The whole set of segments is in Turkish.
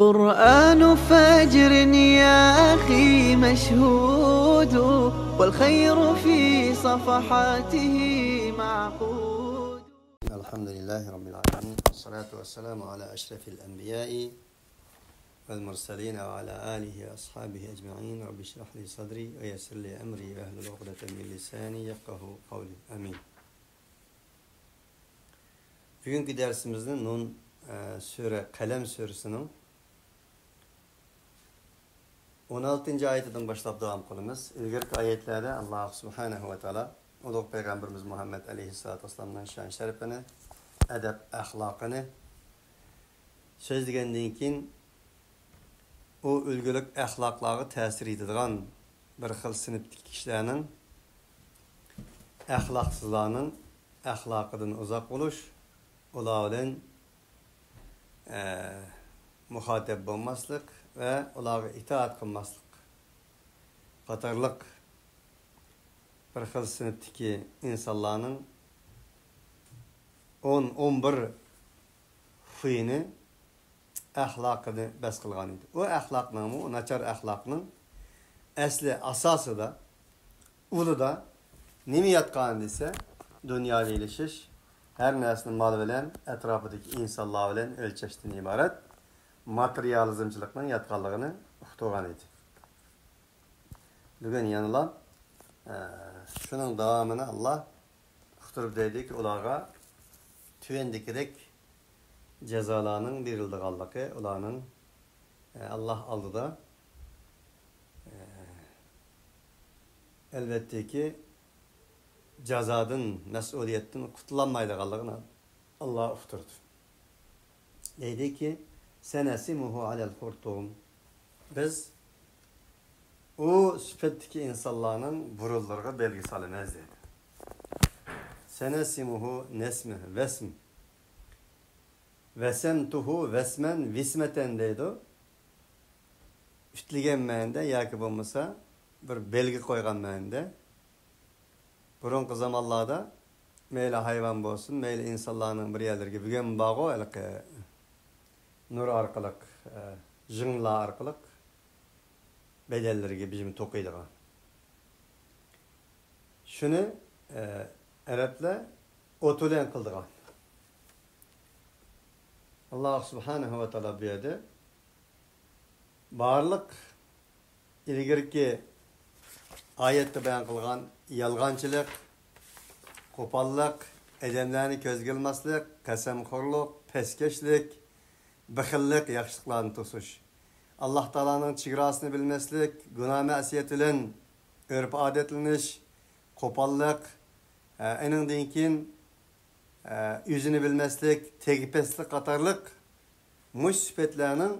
قرآن فجر يا أخي مشهود والخير في صفحاته معقود. الحمد لله رب العالمين والصلاة والسلام على أشرف الأنبياء والمرسلين وعلى آله وأصحابه أجمعين. رب اشرح لي صدري ويسر لي أمري واحلل عقدة من لساني يفقهوا قولي. Amin. Bugünkü dersimizde Nun Sure Kalem Suresinin 16. ayetinden başlap devam kılımız. İlgirki ayetlerde Allah Subhanahu ve Teala Uluq Peygamberimiz Muhammed Aleyhisselatü Vesselam'dan şan şerifini, edep ahlakını söz degenden keyin o ülgülük ahlakları tesir edilen bir xil sınıftaki kişilerin ahlaksızlarının ahlakıdan uzak oluş, onlarla muhatap olmaslık ve onlara itaat kılmaslık qatarlıq bir xil sınıftaki insanların 10-11 huyunu, ahlakını bas qilgan edi. O ahlakның, o nachar ahlakның asli asası da, ulu da nemi yatqan dese, dünyayla ilişiş, her nersinin mal bilen, etrafındaki insanlar bilen ölçeşten ibaret, materyalizmçılıkның yatqanlığını uqtuğan edi. Bugün yanılan, şunun devamını Allah uqturub deydi ki, onlara tüyendikidek cezalarının verildiği onların Allah aldıda elbette ki cezadın, mesuliyetin kutulanmaydığı Allah uqturdu. Deydi ki senesimuhu alel hurtum. Biz o süpetteki insanların burullarına belgi salimez dedi. Senesimuhu nesmi vesm. Vesemtuhu vesmen vismeten deydi. Üstligen mende yaki bulmasa bir belgi koygan mende. Burunqi zamanlarda meyli hayvan bolsun, meyli insanların bir yerlerge bügen bağı nur arqılık, jınla arqılık bedellerge bizim toqiydigan. Şunu Araplar otulen qildigan. Allah Subhanahu ve Teala bu yerda barliq ilgirki ayette bayan qilgan yalğançılık, qo'pollik, odamlarni ko'zga ilmaslik, qasamxo'rlik, peskeşlik, bixillik, yaxshiliklarni to'sish. Allah Taola'nın chegarasini bilmaslik, gunoh ma'siyat bilan urf odatlanish, qo'pollik, eningdan keyin o'zini bilmaslik, tegipeslik qatorliq mush sifatlarning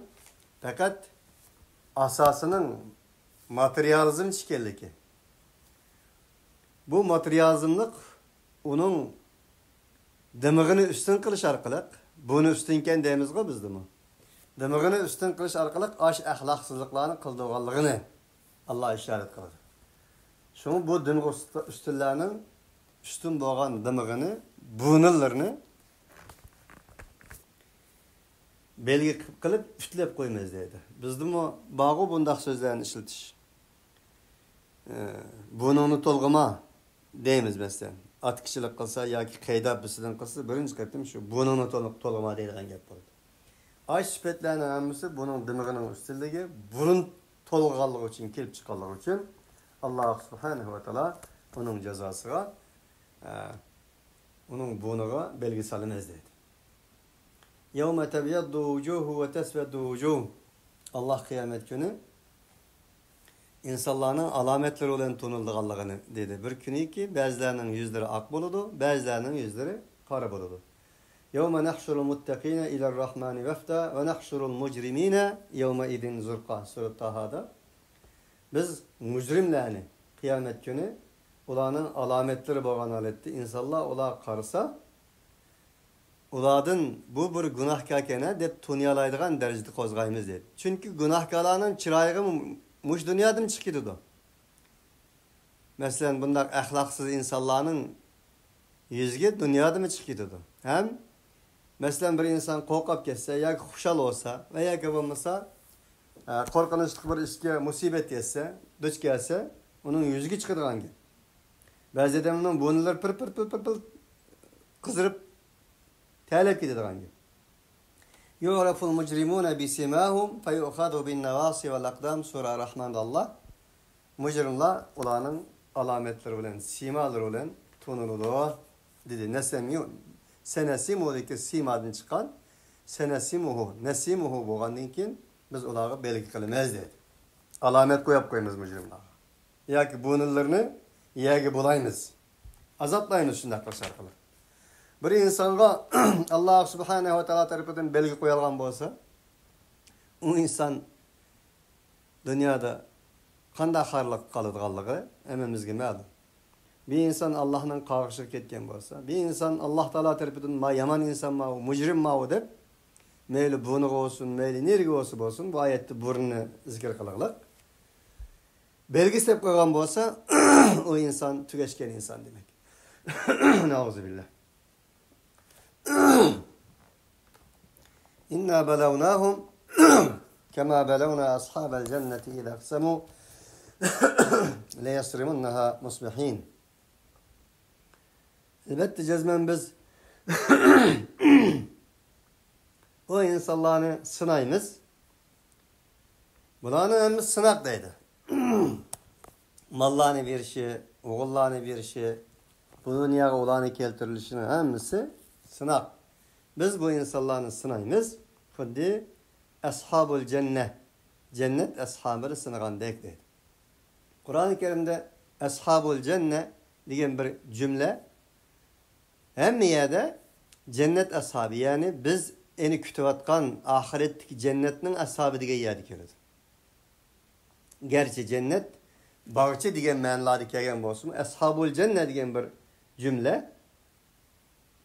faqat asosinin materializm ekanligi. Bu materializmlik onun dimig'ini ustun qilish orqali, buni ustunkan deymizmi bizdimi? Dimig'ini ustun qilish orqali ash axloqsizliklarni qildiganligini Allah ishorat qiladi. Shuni bu dimig' ustunlarning ustun bo'lgan dimig'ini, bunillarni belgi qilib ustlab qo'ymaymiz deydi. Bizdimi bog'u bundaq so'zlarni ishlatish. Bunini to'lg'ima deymiz mesela. Atkichilik qilsa yoki qaydab bisidan qilsa birinchi qatim shu bunini to'lg'ima deydigan gap bo'ladi. Ay sifatlarning hammasi buning dimig'ining ustunligi, burun to'lg'anligi uchun kelib chiqqanligi uchun Alloh Subhanahu va Taolo uning jazosiga uning buniga belgi solamiz deydi. Yawma tabyaddu wujuhu ve tesveddu wujuh. Allah kıyamet günü insanların alametleri olan tonulduğanlığını dedi. Bir günü ki bazılarının yüzleri ak buludu, bazılarının yüzleri kara buludu. Yawma nahşurul muttakine iler rahmani vefta ve nahşurul mujrimine yawma idin zurqa. Surat Taha'da biz mücrimlerini kıyamet günü onların alametleri boğan aletti. İnsanlar ola karısa uladın bu bir günahkarkene dep tunyalaydigan derecede kozgaymiz dedi. Çünkü günahkarlarının çırayığı muş dünyadan çıkıyordu. Mesela bunlar ahlaksız insanların yüzge dünyada mı çıkıyordu? Hem Mesela bir insan korkap kesse, ya kuşal olsa veya ki olmasa korkunçluk bir işe musibet yetse, duç gelse, onun yüzü çıkıdığan gibi. Bazı adamların boyunları pır pır pır pır pır kızdırıp telep gidiyorgan gibi. Yu'raful mucrimuna bisimahum feyukhadu bin nawasi vel aqdam sura Rahman'da Allah. Mücrimler olanın alametleri bilen, simaları bilen tunulur dedi. Senesimu'daki simadan çıkan nesimuhu bolgandan keyin biz ularga belgi qilamiz dedi. Alamet koyup koyamiz mücrimler. Yoki bunlarını yegi bulaymiz. Azaplaymiz şundaq qilib. Bir insanga Allah subhanahu ve taala tarafından belgi koyulgan bolsa, o insan dünyada qanday xarlık qalıdığanlığı hemmemizge ma'lum. Bir insan Allah'ın qarşılık etken bolsa, bir insan Allah Taala tarafından yaman insan ma, mücrim ma deb, meyli bunuq olsun, meyli nerge olsun, bu ayette burnunu zikir qılırlar. Belgi istep koygan bolsa, o insan tügeşken insan demek. Nauzubillah. İnna belawnahum kema belawna ashabal cenneti idha aqsamu la yasrimunha musbihin. Elbette cezmen biz o insanlarını sınayımız. Bularını hemiz sınaqdaydı. Mallarını bir şey, oğullarını bir şey, bu dünyaya olanı keltirilişini hemisi sınaq. Biz bu insanlarını sınayımız. Xuddi ashabul cennet. Cennet ashabını sınağan deydi. Kur'an-ı Kerim'de ashabul cennet diyen bir cümle hem yerde cennet ashabı, yani biz eni kütüvatkan ahiretteki cennetinin ashabı diye yerde keledi. Gerçi cennet bağçı diyen mənladı kelgen bolsun. Ashabul cennet diyen bir cümle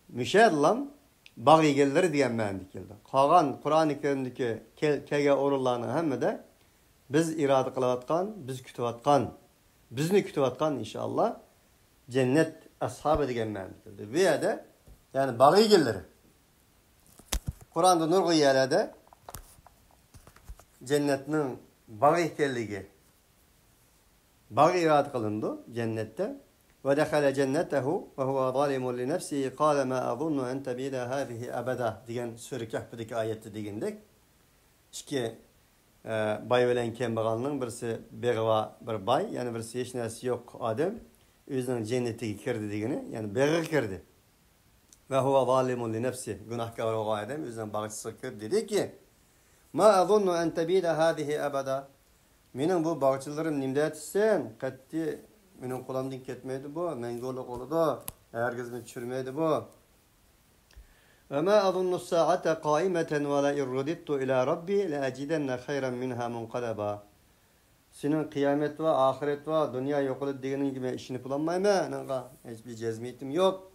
müşerlam bağ egelleri diyen mənadi keldi. Qalan Kur'an-ı Kerim'deki kege orullarını hemme de biz irade kılavatkan, biz kütüvatkan, bizni kütüvatkan inşallah cennet ashabı diyen mənadi keldi. Veya de yani bağ egelleri. Kur'an'da nurgu yerlerde cennetinin bağ ekelliği bağ irade kılındı cennette. Ve dekhala cennetehu ve huve zalimun li nefsihi kâle ma azunnu en tebîle hâzihi ebeda diyen Sure Kehf'deki ayette digindik. İşte bay velen kembeğanlığın birisi beğva bir bay, yani birisi hiç nesi yok adam özünün cennetine kirdi digini, yani beğe kirdi. Ve huve zalimun li nefsihi, günahkar o adam özünün bağışçısı kirdi dedi ki ma azunnu en tebîle hâzihi ebeda. Menin bu bağışçılarım nimde etsen katli menin kulağımdan ketmeydi bu, mengoluk oludu, herkesini çürmeydi bu. Ve ma azunnu saate qaimeten ve la irrudittu ila rabbi la acidenne hayran minha munqalaba. Senin kıyamet ve ahiret ve dünya yok olup diyenin gibi işini bulanmayma. Hiçbir cezmiyetim yok.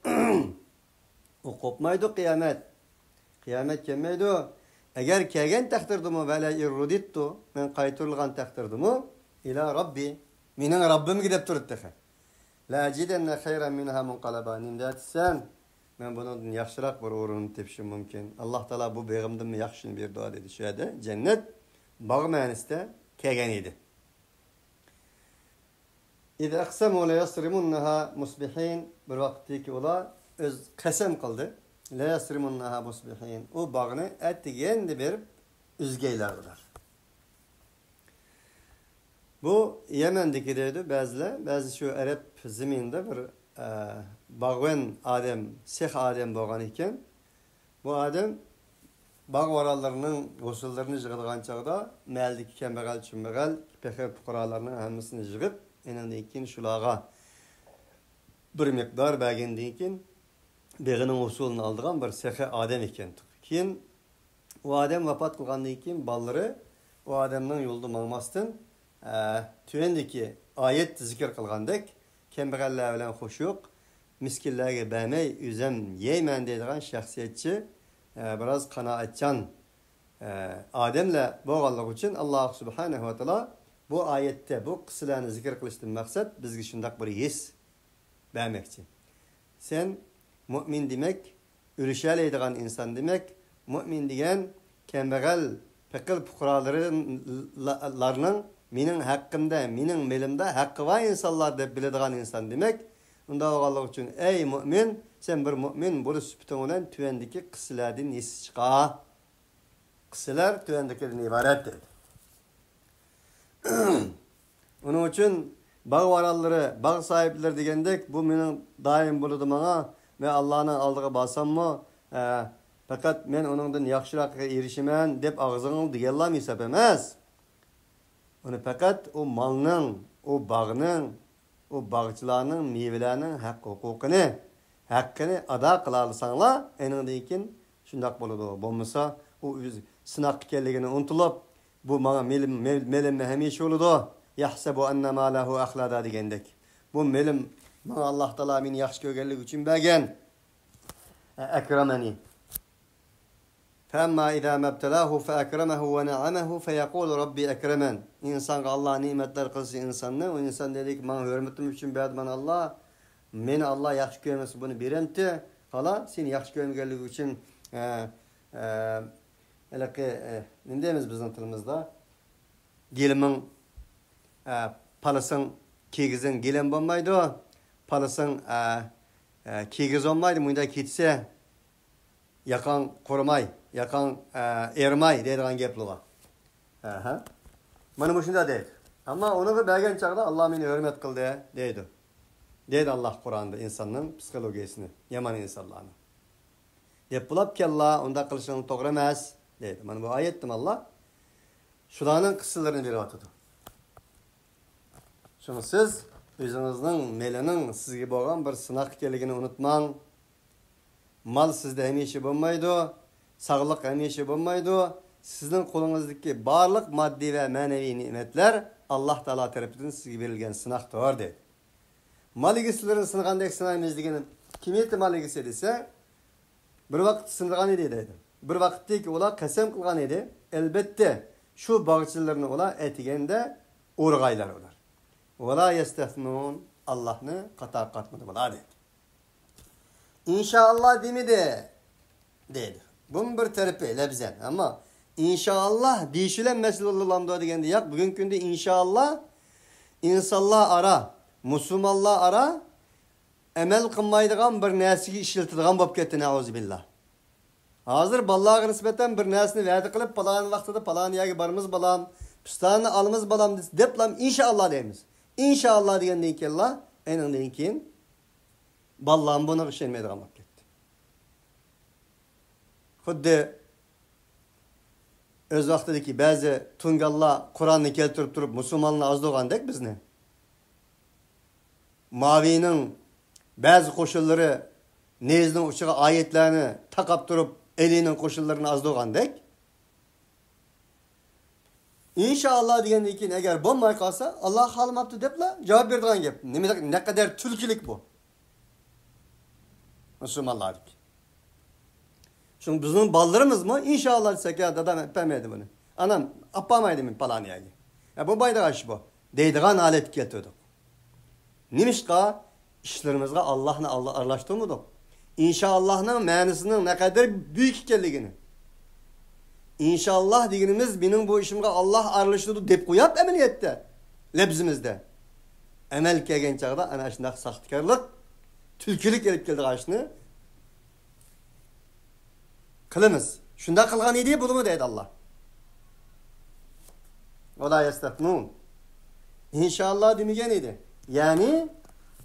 O kopmaydı kıyamet. Kıyamet gelmeydi. Eğer kegen takdirdimu ve la irrudittu, men kaytırılgan takdirdimu ila rabbi, menin Rabbim gidip durdu. La acidenne hayran minha munqalaba. Nimdat sen men bunun yaxşırak bir orunu tepişim mümkün. Allah Teala bu beğimdim yaxşını bir dua dedi. Şöyle cennet bağ məniste kegen idi. İza aqsamu la yasrimunha musbihin, bir vakti ki ola öz qasam qıldı. La yasrimunha musbihin. O bağını ettigendi bir üzgeylerdiler. Bu Yemen'deki dedi bazı şu Arap zeminde bir bağven adam, seh adam bolgan iken, bu adam bağ varallarının gosullarını yığılgan çağda məldiki kembegal çümbegal pekhe fuqaralarının hamısını yığıp enenden keyin şulağa bir miqdar bergendan keyin beginin usulunu aldırgan bir seh adam eken. Keyin o adam vafat kılgandan keyin balları o adamның yolda mangmasdan tüyendeki ayet zikir kılgandek kembegaller bilen hoş yok. Miskinlerge bämey üzem yeymen deydigan şahsiyetçi biraz kanaatçan ademle boğallık için Allah subhanahu wa ta'ala bu ayette bu kısılarını zikir kılıştın maksat bizge şundak bir yes bämekçi. Sen mümin demek ürüşeleydigan insan demek. Mümin degen kembegal pekil fuqaralarının mening haqqımda, mening melimde haqqı var insanlar deb biladigan insan demek. Unda oğallık için ey mümin, sen bir mümin bulu süpütün olan tüvendeki kısılardan nesi çıka? Kısılar tüvendekilerden ibaret dedi. Onun için bağ varalları, bağ sahipleri degendek bu mening daim buludu bana ve Allah'ın aldığı basam mı? Fakat men onundan yaxşırak erişimen dep ağzını digellam hesap emez. Onu fakat o malının, o bağının, o bağçılarının, meyvelerinin hakkını ada kılarsanlar, enindeki için şundak buludu. Bulmasa o sınak ekanligini unutulup bu bana melim hemişe oludu. Yahsabu enne malahu ahlada degendek. Bu melim bana Allah Teala meni yaxşı görgenlik için bergen. Ekrameni. فَاَمَّا اِذَا مَبْتَلَاهُ فَاَكْرَمَهُ وَنَعَمَهُ فَيَقُولُ رَبِّ اَكْرَمَنْ İnsan Allah nimetler kılsın insanı. O insan dedi ki bana hürmetim için berdi bana Allah. Meni Allah yaxşı görmesi bunu biremti. Hala seni yaxşı görgenlik için ne diyemiz bizim tilimizde? Gelimin palısın kegizin gelin olmaydı. Palısın kegiz olmaydı. Muyda gitse yakan korumay, yakan ermay deydigan gepli var. Mana bu şunda deydi. Ama onu bergen çağda Allah meni hürmet kıldı deydi. Deydi Allah Kur'an'da insanın psikolojisini, yaman insanlarını. Dep bulap ki Allah onda kılışını toğru emas deydi. Mana bu ayettim Allah. Şuranın kıssalarını verip atıdı. Şunu siz özünüzün melinin sizge bolgan bir sınak ekanligini unutmang. Mal sizde hemişe bulmaydı, sağlık hemişe bulmaydı. Sizin kolunuzdaki barlık maddi ve manevi nimetler Allah Teala tarafından sizge verilgen sınaktır dedi. Mal ilgisilerin sınagandaki sınayımız degeni kimiyeti mal ilgisi dese bir vakit sınırgan idi dedi. Bir vakitteki ola kasem kılgan idi. Elbette şu bağçılarını ola etigende uğragaylar olar. Ola yestefnun Allah'ını kata katmadı ola dedi. İnşallah demedi dedi. Bunun bir tarifi lebzen ama inşallah dişilen mesele olamdı degende yak bugün günde inşallah insanlar ara, Müslümanlar ara emel kılmaydıgan bir nesigi işiltidigan bolup ketdi nauzubillah. Hazır ballağa nispeten bir nesini va'da qilib palan vaqtida palan yerga barimiz balam, pistani alimiz balam deb lam inşallah deymiz. İnşallah degandan keyin endan keyin ballam buni ishonmaydigan bo'lib ketdi. Xuddi o'z vaqtidagi ba'zi tungallar Qur'onni keltirib turib musulmonlar ozdogandek bizni. Mavining ba'zi qo'shinlari nezning uchiga oyatlarni taqab turib elining qo'shinlarini ozdogandek. İnşallah degandan keyin agar bo'lmay qolsa Alloh xolmabdi debla javob beradigan gap. Ne kadar tulkilik bu. Müslümanlar. Çünkü bizim ballarımız mı? İnşallah desek ya dadam öpemedi bunu. Anam apamaydı mı falan yani. Ya bu bayda karşı bu. Deydiğen alet getirdik. Nimişka işlerimizde Allah'la arlaştırmadık. İnşallah'ın manasının ne kadar büyük ikenligini. İnşallah dediğimiz benim bu işimde Allah arlaştırdı dep koyap emeliyette. Lebzimizde. Emel kelgen çağda ana şunday saxtikarlık Türkülük gelip geldi karşını. Kılınız. Şunda kılgan idi bunu deydi Allah. O da yestefnun. İnşallah demegen idi. Yani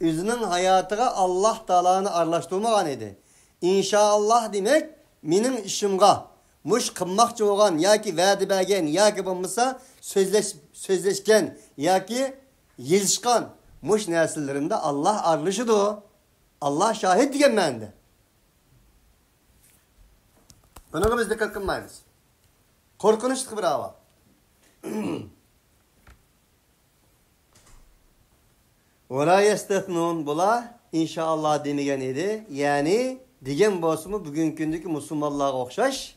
özünün hayatıga Allah Teala'nı arlaştırmagan idi. İnşallah demek mening işimga muş kılmakçı olan yaki va'da bergen yaki bo'lmasa sözleşken yaki yezishgan muş nerselerimde Allah arlaşıdı o. Allah şahit degan ma'noda. Buni biz diqqat qilmaymiz. Qo'rqinchli bir ahvol. Wala yastafnun bular inşallah demagan edi. Ya'ni degan bo'lsa-mu bugungi kundagi musulmonlarga o'xshash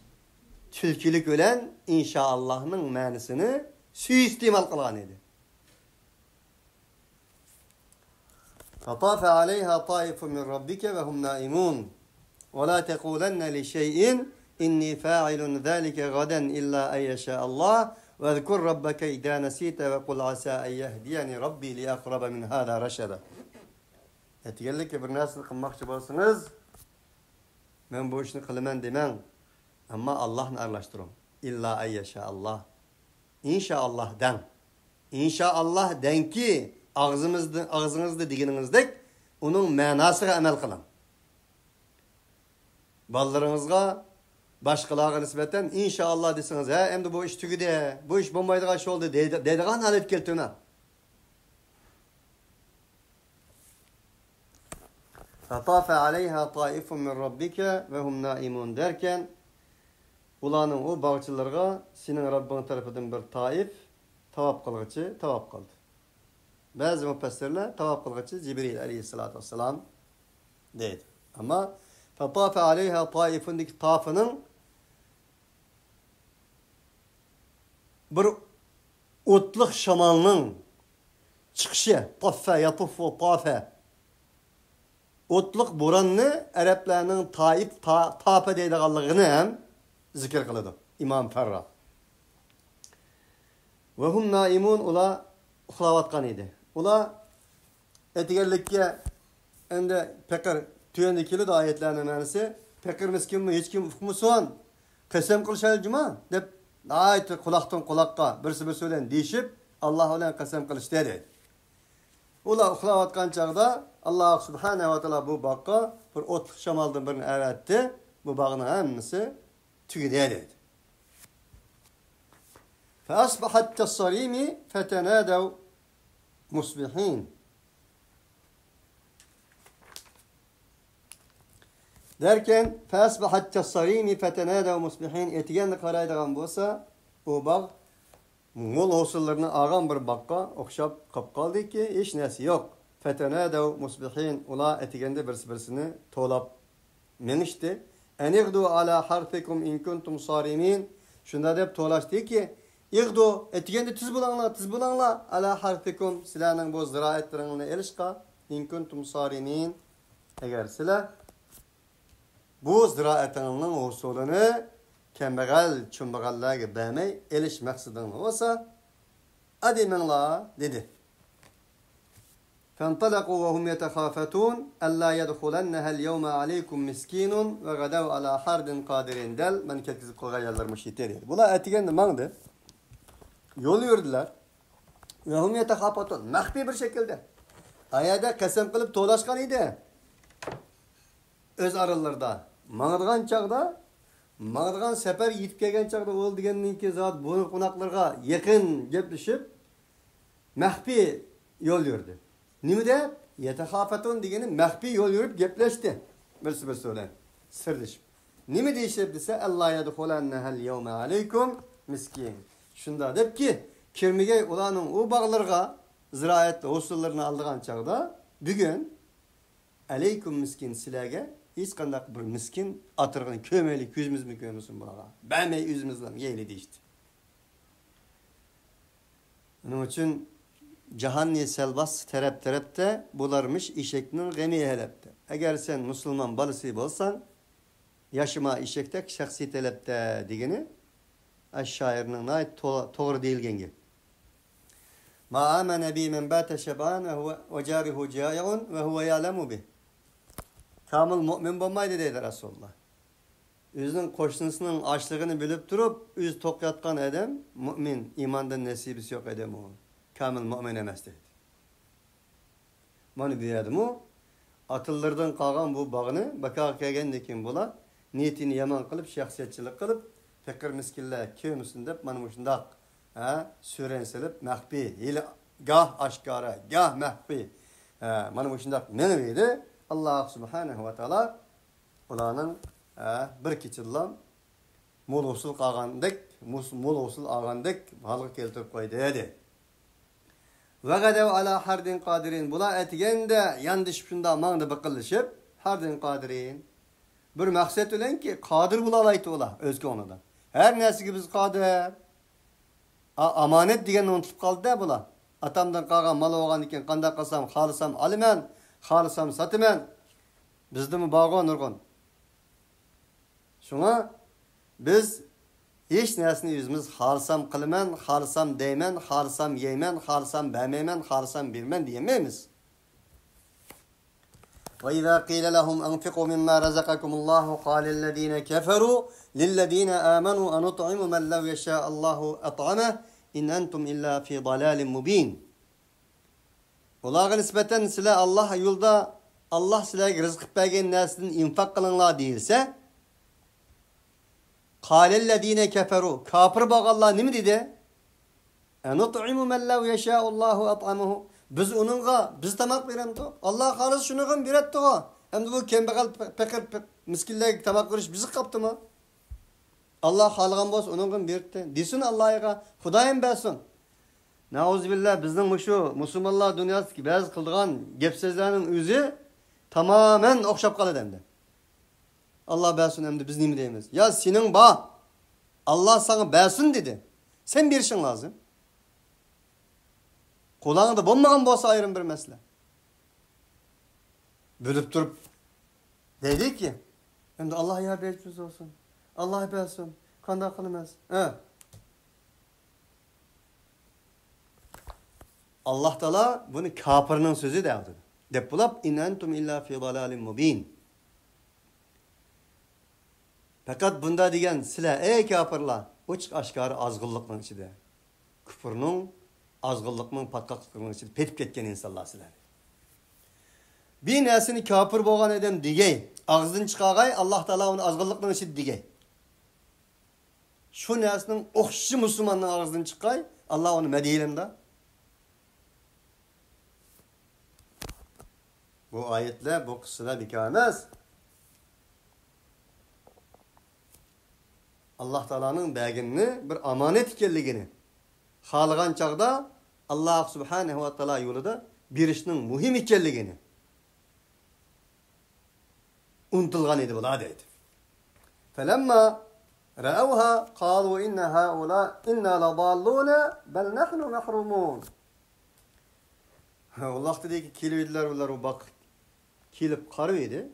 tulkilik bilan inşallahning ma'nosini suiiste'mol qilgan edi. فطاف عليها طائف من ربك وهم نائمون وَلَا تَقُولَنَّ لِشَيْءٍ إِنِّي فَاعِلٌ ذَٰلِكَ غَدًا إِلَّا أَنْ يَشَاءَ اللّٰهُ وَاذْكُرْ رَبَّكَ إِذَا نَسِيتَ وَقُلْ عَسَىٰ أَنْ يَهْدِيَنِي رَبِّي لِأَقْرَبَ مِنْ هَٰذَا رَشَدًا. Etkilerlikle bir nasıl kılmak olsanız, ben bu işini kılımın demem. Ama Allah'la arlaştırım. İlla eyyeşâallah. İnşaallah den. İnşaallah den ki ağzınızda digininizdek onun manasına amel kılın. Ballarınızga başkalarına nispeten inşallah desiniz. Hem de bu iş tügüde, bu iş bombaydı kaç oldu dediğin halet keltüne. فَطَافَ عَلَيْهَا طَائِفٌ مِنْ رَبِّكَ وَهُمْ نَائِمُونَ derken ulanın o bağçılarga senin Rabbin tarafından bir taif tavap kılgıcı tavap kıldı. Bazı müfessirler tavap kılgıcı Cibril aleyhissalatu vesselam dedi. Ama فَطَافَ عَلَيْهَا طَائِفٌ'daki tafının bir otlık şamanının çıkışı taffe yatuffu tafe otluk buranını Araplarının Taif tape deydiğini hem zikir kılıdı. İmam Ferrah. Ve hum naimun ula uxlavatkan idi. Ula etigerlikке ende pekir tüyendikili de ayetlerinin manisi pekir miskin mi hiç kim ufkumusun qasam qilishayıcıma deb ayet kulaktan kulakka birisi bir söylen deyişip Allah olan qasam qilish dedi. Ula uxlavatkan çağda Allah subhanehu ve teala bu bakka bir ot şamaldan birini eretti. Bu bağının hemmisi tügüdeye dedi. فَأَصْبَحَتْ كَالصَّرِيمِ فَتَنَادَوْا مُصْبِحِينَ derken فَأَصْبَحَتْ كَالصَّرِيمِ فَتَنَادَوْا مُصْبِحِينَ etigenli karaydıgan bolsa o bağ Mol hosullarını ağam bir bakka okşap kapkaldı ki hiç nesi yok. فَتَنَادَوْا مُصْبِحِينَ ula etigende birisini tolap menişti. اَنِغْدُوا عَلَى حَرْفِكُمْ اِنْ كُنْتُمْ صَارِمِينَ şunda deyip tolaştı ki اِغْدُوا etigende tüz bulanla عَلَى حَرْفِكُمْ silahının bu ziraatlarını erişka اِنْ كُنْتُمْ صَارِمِينَ eğer silah bu ziraatlarının hosulunu kembegal çumbagallarga bermey eliş maksudun olsa adimenla dedi. فانطلقوا وهم يتخافتون ألا يدخلنها اليوم عليكم مسكين وغدوا على حرد قادرين del men ketkizip koyarlar müşiteri. Bula etigen de mangdı. Yol yürüdüler. Ve hum yetekafatun mahfi bir şekilde. Ayada kasem kılıp tolaşkan idi. Öz aralarında. Mağırgan çağda Mağırgan sefer yitip kelgen çağda ol degendan ki zat bu konaklarga yakın geplişip mahfi yol yürüdü. Nimede? Yetekafatun degeni mahfi yol yürüp gepleşti. Bir söylen. Sırlaşıp. Nime deyişip dese Allah yedhulennehel yevme aleykum miskin. Şunda dep ki kirmige ulanın o bağlarga ziraatlı hosullarını aldığan çağda bugün aleykum miskin silage hiç kandak bir miskin atırgın kömeli küzümüz mü kömüsün bulağa. Bämey üzümüzden yeyli deyişti. Onun için Cahanni selbas terepte bularmış işekinin gemi helepte. Eğer sen Müslüman balısı olsan yaşıma işektek şahsi telepte digini şairinin ait doğru değilgengi. Ma amene bi men bate şeban ve carihu cai'un ve huve ya'lemu bih. Kamil mümin olmaydı dedi Resulullah. Özünün koştusunun açlığını bilip durup öz tok yatkan adam mümin imandan nasibisi yok adam o. Kamil mümin emas dedi. Mana diyedim o atıllardan kalgan bu bağını bakar kelgendekin bula niyetini yaman kılıp şahsiyetçilik kılıp fikir miskinler kömüsün dep mana şundak sürenselip mahfi ile gah aşkara gah mahfi mana şundak meneviydi Allah subhanahu ve teala ulanın bir keçillam mol usul qalgandık mol usul ağandık halı keltirip koydu dedi. Ve gadev ala hardin qadirin bula etigende yandışıp şunda mağda bakılışıp hardin qadirin bir maksat ölen ki qadir bulalaydı ola özgü onadan. Her nesi biz qadir amanet degen unutup kaldı da bula. Atamdan qalgan mal olgan iken qanda qasam xalısam alimen xalısam satımen bizde mi bağı nurgun. Şuna biz hiç nersini yüzümüz harsam kılmen, harsam deymen, harsam yeymen, harsam bemeymen, harsam bilmen diyemeyiz. وَإِذَا قِيلَ لَهُمْ أَنْفِقُوا مِمَّا رَزَقَكُمُ اللّٰهُ قَالَ الَّذ۪ينَ كَفَرُوا لِلَّذ۪ينَ آمَنُوا أَنُطْعِمُ مَنْ لَوْ يَشَاءَ اللّٰهُ أَطْعَمَهُ اِنْ أَنْتُمْ اِلَّا فِي ضَلَالٍ مُب۪ينَ. Olağa nispeten size Allah yolda Allah size rızık bergen nersinin infak kılınlar değilse kâlellezîne keferu kafir bağallar ne mi dedi? Enut'imu men lev yeşâullâhu at'amuhu. Biz onunla biz tamak veremdik. Allah halis şunu bir etti o. Hem de bu kembegal pekir miskinler tamak veriş bizi kaptı mı? Allah halgan boz onunla bir etti. Desin Allah'a Hudayım bersin. Nauzubillah bizning şu Müslümanlar dünyasındaki bazı kıldığan gepsizlerinin özü tamamen okşap kalı demdi. Allah bersin hem de biz ne mi deyimiz? Ya senin ba Allah sana bersin dedi. Sen bir işin lazım. Kulağında bulmagan bolsa ayrım bir mesele. Bölüp durup dedi ki hem de Allah ya bercüz olsun. Allah bersin. Kanda kılmaz. Allah Teala bunu kafirinin sözü derdi. Depulap inentum illa fi dalalin mubin. Fakat bunda degen sizler ey kafirlar uçuk aşkarı azgınlıkның içinde. Küfürnün azgınlıkның patkaklıkның içinde petip ketken insanlar sizler. Bir nesini kafir boğan edem digey. Ağzını çıkagay Allah Teala onu azgınlıkның içinde digey. Şu nesinin okşu Müslümanın ağzını çıkay Allah onu mediyelem de. Bu ayetle bu kısına dikamez. Allah Teala'nın belginini bir amanet ikenligini halgan çağda Allah Subhanahu ve Teala yolunda bir işinin muhim ikenligini unutulgan idi bula deydi. Felemma ra'awha qalu inna haula inna ladalluna bel nahnu mahrumun. Allah dedi ki kelibediler bunlar o bak kelip qarıydı.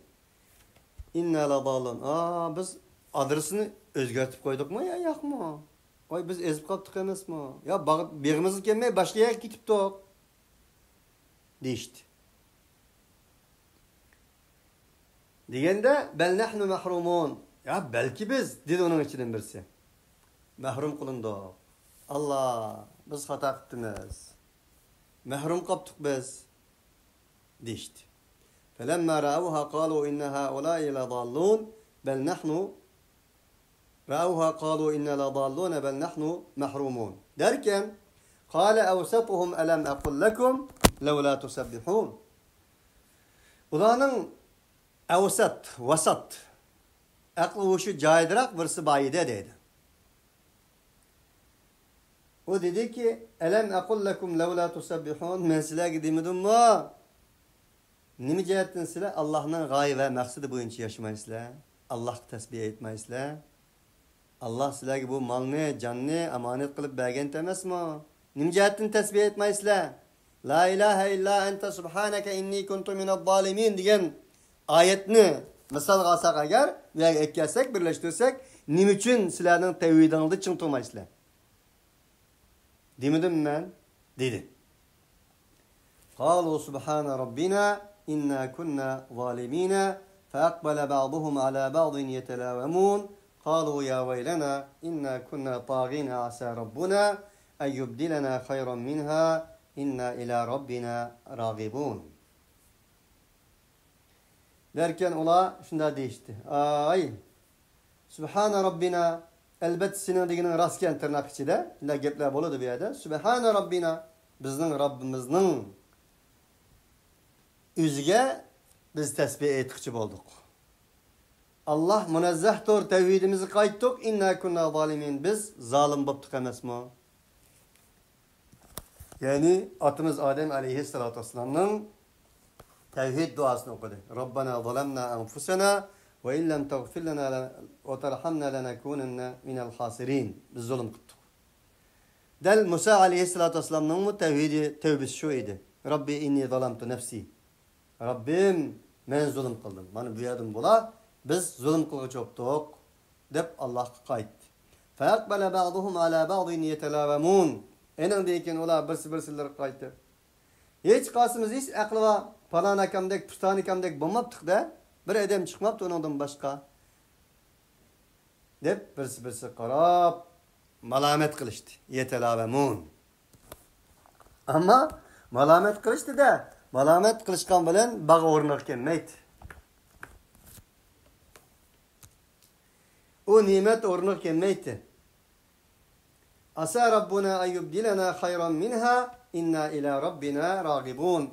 İnna ladallun. Biz adresini özgertip koyduk mu ya yok mu? Oy biz ezip kaptık emas mı? Ya begimiz kelmey başka yerga ketipdik. Deyishdi. Degende bel nahnu mahrumun. Ya belki biz dedi onun içinden birisi. Mahrum kılındık. Allah biz hata qıptımız. Mahrum kaptık biz. Deyishdi. فَلَمَّا رَأَوْهَا قَالُوا إِنَّ هَؤُلَاءِ لَضَالُّونَ بَلْ نَحْنُ رَأَوْهَا قَالُوا إِنَّ لَضَالُّونَ بَلْ نَحْنُ مَحْرُومُونَ derken قَالَ أَوْسَطُهُمْ أَلَمْ أَقُلْ لَكُمْ لَوْلَا تُسَبِّحُونَ. Ulanın vasat, aklı uşu caydırak birisi bayide dedi. O dedi ki أَلَمْ أَقُلْ لَكُمْ لَوْلَا تُسَبِّحُونَ men sizlerge demedim mi? Nimi cihetten sizler Allah'ın gaye ve maksidi boyunca yaşamaysızlar. Allah'ı tesbih etmeysizler. Allah sizlerge bu malını, canını emanet kılıp bergen demez mi? Nimi cihetten tesbih etmeysizler. La ilahe illa ente subhaneke inni kuntu minel zalimin diyen ayetini misal kalsak eğer veya eklersek, birleştirsek nim için sizlerden tevhidinizde çın tutmaysızlar. Demedim ben? Dedi. Qalu subhane rabbina İnna kunna zalimina feakbala ba'duhum ala ba'din yetelâvemun qalu ya veylena inna kunna tâgina asa rabbuna en yubdilena hayran minha inna ila rabbina ragibun. Derken ola şunda değişti. Ay Subhane Rabbina elbet senin diginin rastken tırnak içinde ne gepler boladı bir yerde. Subhane Rabbina bizning Rabbimizning üzge biz tesbih ettikçi olduk. Allah münezzehtir tevhidimizi kayttık. İnna kunna zalimin biz zalim boptuk emas mı? Yani atımız Adem aleyhissalatu vesselam'ın tevhid duasını okudu. Rabbana zalamna enfusena ve illem tagfir lana ve terhamna lenekunenne minel hasirin. Biz zulüm kıttık. Del Musa aleyhissalatu vesselam'ın tevhidi tevbesi şu idi. Rabbi inni zalamtu nefsi. Rabbim men zulüm kıldım. Bana bu yadım bula. Biz zulüm kılgıç optuk. deb Allohga qaytdi. Faqbala ba'duhum ala ba'din yatalawamun. Enandekin ular birsi-birsilar qaytdi. Hech qasimiz hech aqli va falan akamdek, pustan akamdek bo'lmabdi-da. Bir adam chiqmabdi undan boshqa. Deb birsi-birsi qarab malomat qilishdi. Yatalawamun. Ammo malomat qilishdi-da, malomat qilishgan bilan bag'i o'rniga kelmaydi. O nimet o'rniga kelmaydi. Asa Rabbuna ayyubdilana khayran minha inna ila rabbina ragibun.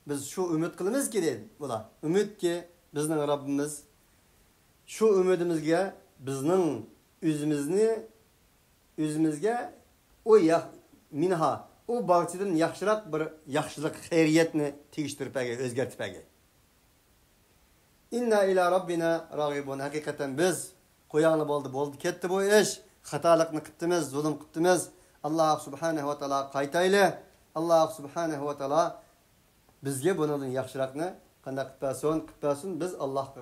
Biz shu umid qilamiz-ki dedi bular. Umidki bizning Rabbimiz shu umidimizga bizning o'zimizga o minha o bag'chidan yaxshiroq bir yaxshilik xayriyatni tegishtirib o'zgartirib bergan. Inna ila rabbina ragibun. Haqiqatan biz qo'yangli bo'ldi ketdi bu ish. Xatolikni qilibmiz, zulm qilibmiz. Alloh subhanahu va taolo qaytayli. Alloh subhanahu va taolo bizga bundan yaxshiroqni qanday qilpasin biz Allohga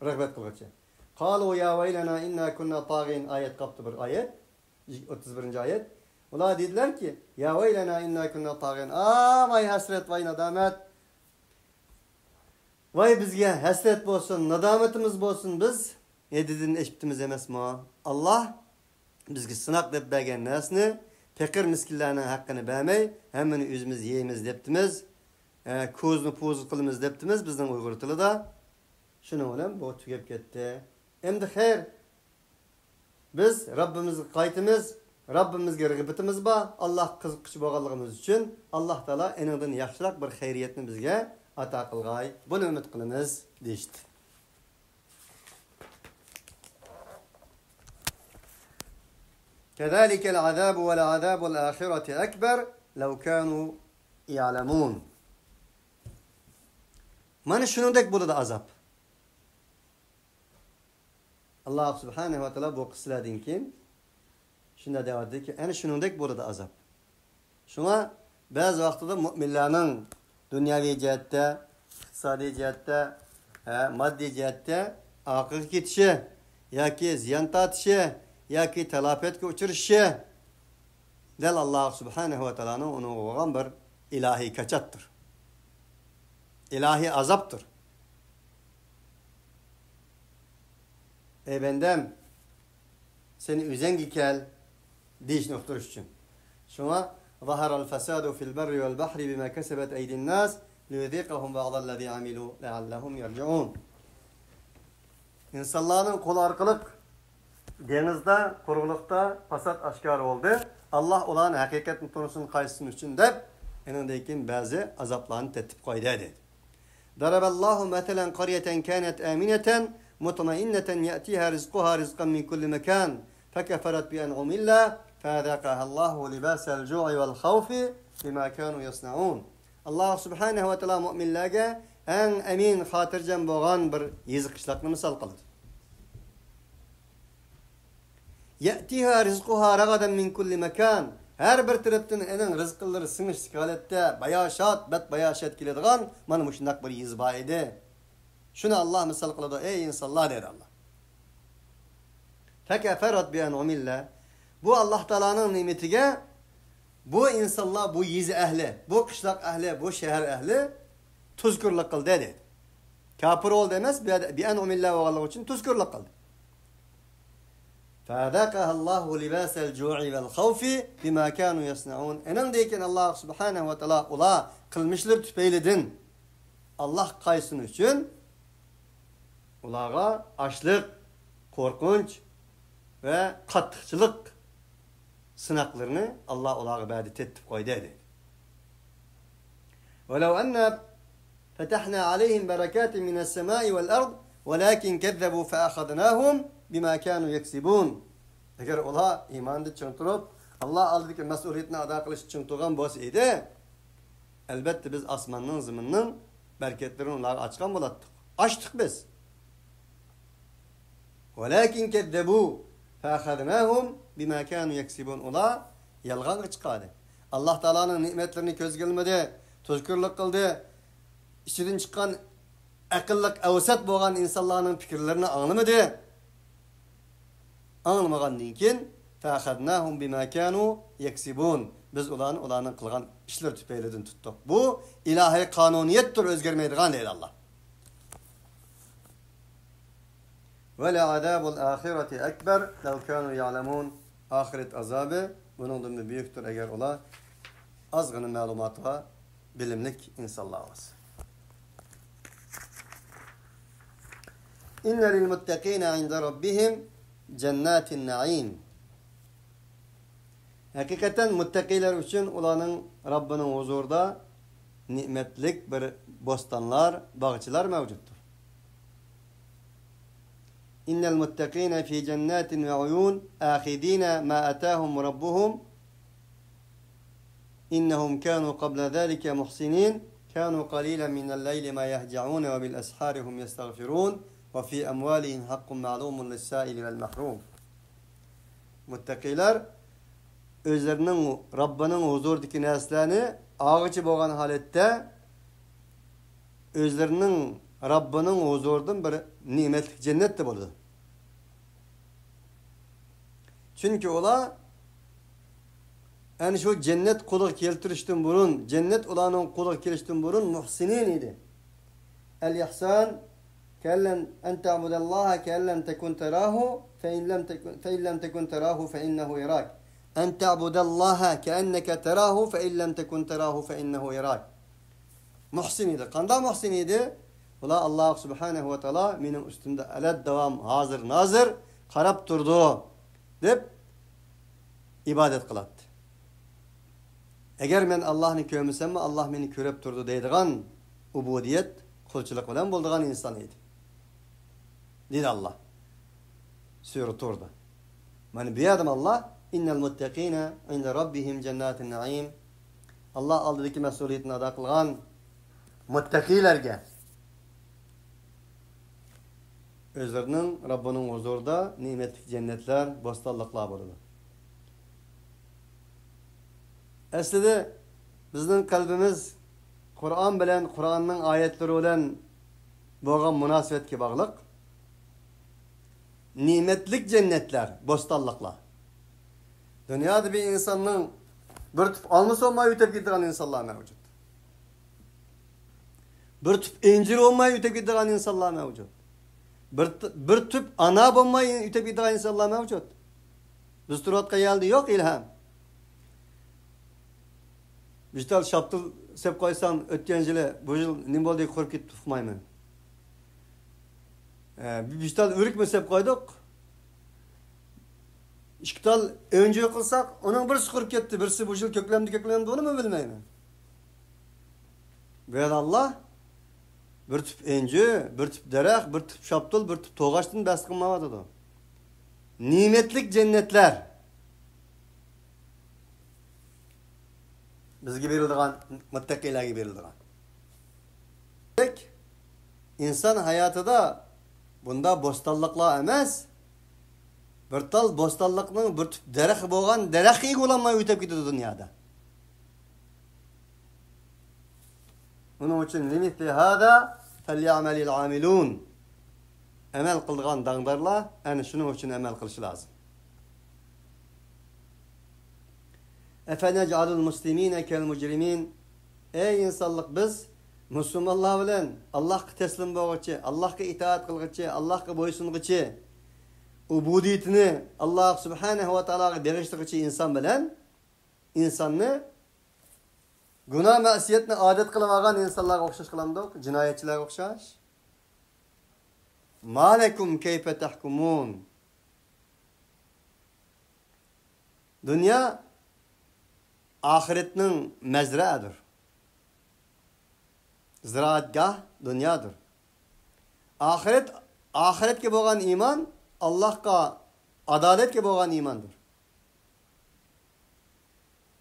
rag'bat qilmoqchi. Qalu ya vaylana inna kunna tag'in oyat qopti bir oyat. 31-oyat. Ular dedilar-ki, ya vaylana inna kunna tag'in. Vay hasrat, vay nadomat. Vay bizga hasrat bo'lsin, nadomatimiz bo'lsin biz. Dediğini eşitimiz emasmi? Allah bizga sınaq deb bergan narsani, fakir miskinlarning haqqini bermay, hammani o'zimiz yeymiz debdimiz. Ko'zni po'z qilamiz debdimiz bizning Uyg'ur tilida. Shuning bilan bu tugab ketdi. Endi xayr. Biz Rabbimizga qaytimiz, Rabbimizga rag'batimiz bor. Alloh qiziqchi bo'lganligimiz uchun Alloh taolo enidan yaxshiroq bir xayriyatni bizga ato qilg'ay. Buni umid qilamiz deydi. كذلك العذاب والعذاب الآخرة أكبر لو كانوا يعلمون. Mana shuningdek bo'ladi azab. Alloh subhanahu va taolo bu qissalardan keyin shunda deyaptiki, ana shuningdek bo'ladi azab. Shunga ba'zi vaqtida mu'minlarning dunyoviy jihatda, iqtisodiy jihatda, moddiy jihatda oqilga ketishi yoki ziyon tortishi yoki talafotga uchirishi del Alloh subhanahu va taoloning uni o'g'an bir ilohiy kachatdir. İlahi azaptır. Ey bendem seni üzengi kel diş nokturuş için. Şuna zaharal fesadu fil berri vel bahri bima kesebet eydin nas liyuziqahum ba'dallazî amilu leallahum yerciun. İnsanların kol arkalık denizde, kurulukta fasat aşkar oldu. Allah olan hakikatin konusunun kaysın için de enindeyken bazı azaplarını tetip koydu dedi. ضرب الله مثلا قرية كانت آمنة مطمئنة يأتيها رزقها رزقا من كل مكان فكفرت بأنعم الله فذاقها الله لباس الجوع والخوف بما كانوا يصنعون. الله سبحانه وتعالى مؤمن لغا أن أمين خاطر جنبغان بر يزقشلقنا مثال قلد. يأتيها رزقها رغدا من كل مكان. Her bir taraftan enin rızkları sınış sikalette bayaşat, bet bayaşat kilediğen bana müşnak bir izba edi. Şunu Allah misal kıladı. Ey insanlar der Allah. Fekeferat bi en'umillah. Bu Allah Teala'nın nimetige bu insanlar, bu yiz ehli, bu kışlak ehli, bu şehir ehli tuzkurluk kıldı dedi. Kafir ol demez bi en'umillah ve Allah için tuzkurluk kıldı. فَذَاقَهَا اللّٰهُ لِبَاسَ الْجُوعِ وَالْخَوْفِ بِمَا كَانُوا يَصْنَعُونَ. Enindeyken Allah subhanahu ve teala ula kılmışlar tüpeyledin. Allah kaysın için ulağa açlık, korkunç ve katlıkçılık sınaklarını Allah ulağa ba'di tetip koydu dedi. وَلَوْ أَنَّا فَتَحْنَا عَلَيْهِمْ بَرَكَاتٍ مِنَ السَّمَاءِ وَالْأَرْضِ وَلَكِنْ كَذَّبُوا فَأَخَذْنَاهُمْ bima kanu yeksibun. Eğer ola imanı çıntırıp Allah aldaki mesuliyetini ada kılış çıntırgan boz idi. Elbette biz asmanın zımının bereketlerini onlara açkan bulattık. Açtık biz. Velakin keddebu fe'akhadnahum bima kanu yeksibun. Ola yalgan çıkardı. Allah Teala'nın nimetlerini köz gelmedi. Tuzkurluk kıldı. İçinden çıkan akıllık, avsat boğan insanların fikirlerini anlamadı. Anlamagandan keyin fa'khadnahum bima kanu yaksibun. Biz ularning qilgan ishlar tufaylidan tutdik. Bu ilahiy qonuniyatdir, o'zgarmaydigan deydi Allah. Ve la azabul ahireti ekber lev kanu ya'lemun. Ahiret azabı bunun da büyüktür eğer ola azgın malumatı ve bilimlik insanlar olsun. İnne lil muttakina inde rabbihim cennetin na'im. Hakikaten muttakiler için olanın Rabbinin huzurda nimetlik bir bostanlar, bağçılar mevcuttur. İnnel muttakina fi cennetin ve uyun ahidina ma atahum rabbuhum innahum kanu qabla zalika muhsinin kanu qalilan minel leyli ma yahca'un ve bil asharihum yastaghfirun ve fi amwalihim hakkun ma'lumun lis-sa'ili vel mahrum. Muttakiler özlerinin Rabbinin huzurdaki neslerini ağıcı boğan halette özlerinin Rabbinin huzurdan bir nimetlik cennet de buldu. Çünkü ola yani şu cennet kulu keltirişten burun, cennet olanın kulu kelişten burun muhsinin idi. El-ihsan kellen en ta'budallaha kellen tekun terahu fe in lem tekun terahu fe innehu yarak. En ta'budallaha keenneke terahu fe in lem tekun terahu fe innehu yarak. Muhsin idi. Kanda muhsin idi? Ola Allah subhanehu ve teala benim üstümde eled devam hazır nazır karab durdu deyip ibadet kılattı. Eğer men Allah'ını kömüsem Allah beni körep durdu deydigan ubudiyet kulçuluk bilen bulduğun insan idi. Dedi Allah. Sürü orada. Yani bir adam Allah innel muttakina inde rabbihim cennetin naim. Allah aldığındaki mesuliyetini ada kılgan muttakilerge özlerinin Rabbinin huzurda nimetlik cennetler, bostanlıklar burada. Aslında bizning kalbimiz Kur'an bilen, Kur'an'ın ayetleri bilen bo'lgan munosabatga bog'liq. Nimetlik cennetler, bostanlıklar. Dünyada bir insanın bir tüp alması olmayı ütep gittiren insanlar mevcut. Bir tüp incir olmayı ütep gittiren insanlar mevcut. Bir tüp ana olmayı ütep gittiren insanlar mevcut. Biz turatqa geldi yok ilham. Biştal şaptıl sep koysam ötken jile bu yıl nim boldu korkup ketip tutmayman. Biştal ürük mü sep koyduk? İşkital önce kılsak onun birisi kurup ketdi, birisi bu yıl köklendi onu mu bilmeyman. Ve Allah bir tüp enci, bir tüp derek, bir tüp şaptıl, bir tüp toğaçtın bas kılmavadı da. Nimetlik cennetler. Bizge berildiğen, muttakilerge berildiğen. İnsan hayatıda bunda bostanlıkla emas, bir tal bostanlıkның bir tüp derek boğan, derek iyi olanmayı ütep gidiyor dünyada. Onun için limitli hada felyamelil amilun. Emel kıldıgan dağdarla, yani şunun için emel kılışı lazım. Efenec'alul muslimine kel mucrimin. Ey insanlık biz Müslümanlar bilen Allah'a teslim boğucu, Allah'a itaat kılgıcı, Allah'a boysunğıcı, ubudiyetini Allah subhanehu ve teala'ya beriştirgıcı insan bilen insanını günah masiyetini adet kılıvagan insanlara okşaş kılamdık, cinayetçilere okşaş. Malekum keyfe tahkumun. Dünya ahiretinin mezra'ıdır. Ziraatgah dünyadır. Ahiretke boğan iman Allah'a adaletke boğan imandır.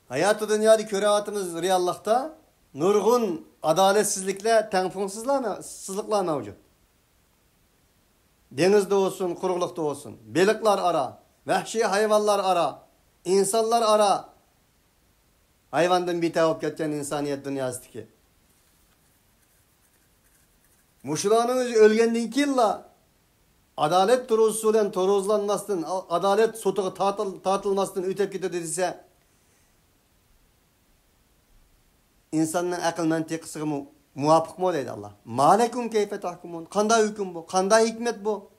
Hayatı dünyada köreatımız riyallıkta nurgun adaletsizlikle tenfunsuzluklar mevcut. Denizde olsun, kurulukta olsun, belikler ara, vahşi hayvanlar ara, insanlar ara. Hayvandan bir tavuk geçen insaniyet dünyasındaki. Muşulanın özü ölgenden killa adalet turusu bilen toruzlanmasdan, adalet sotuğa tartılmasdan ötep ketedi dese, insanın akıl mantıkısı muvafık mı deydi Allah. Malekum keyfe tahkumun. Kanda hüküm bu? Kanda hikmet bu?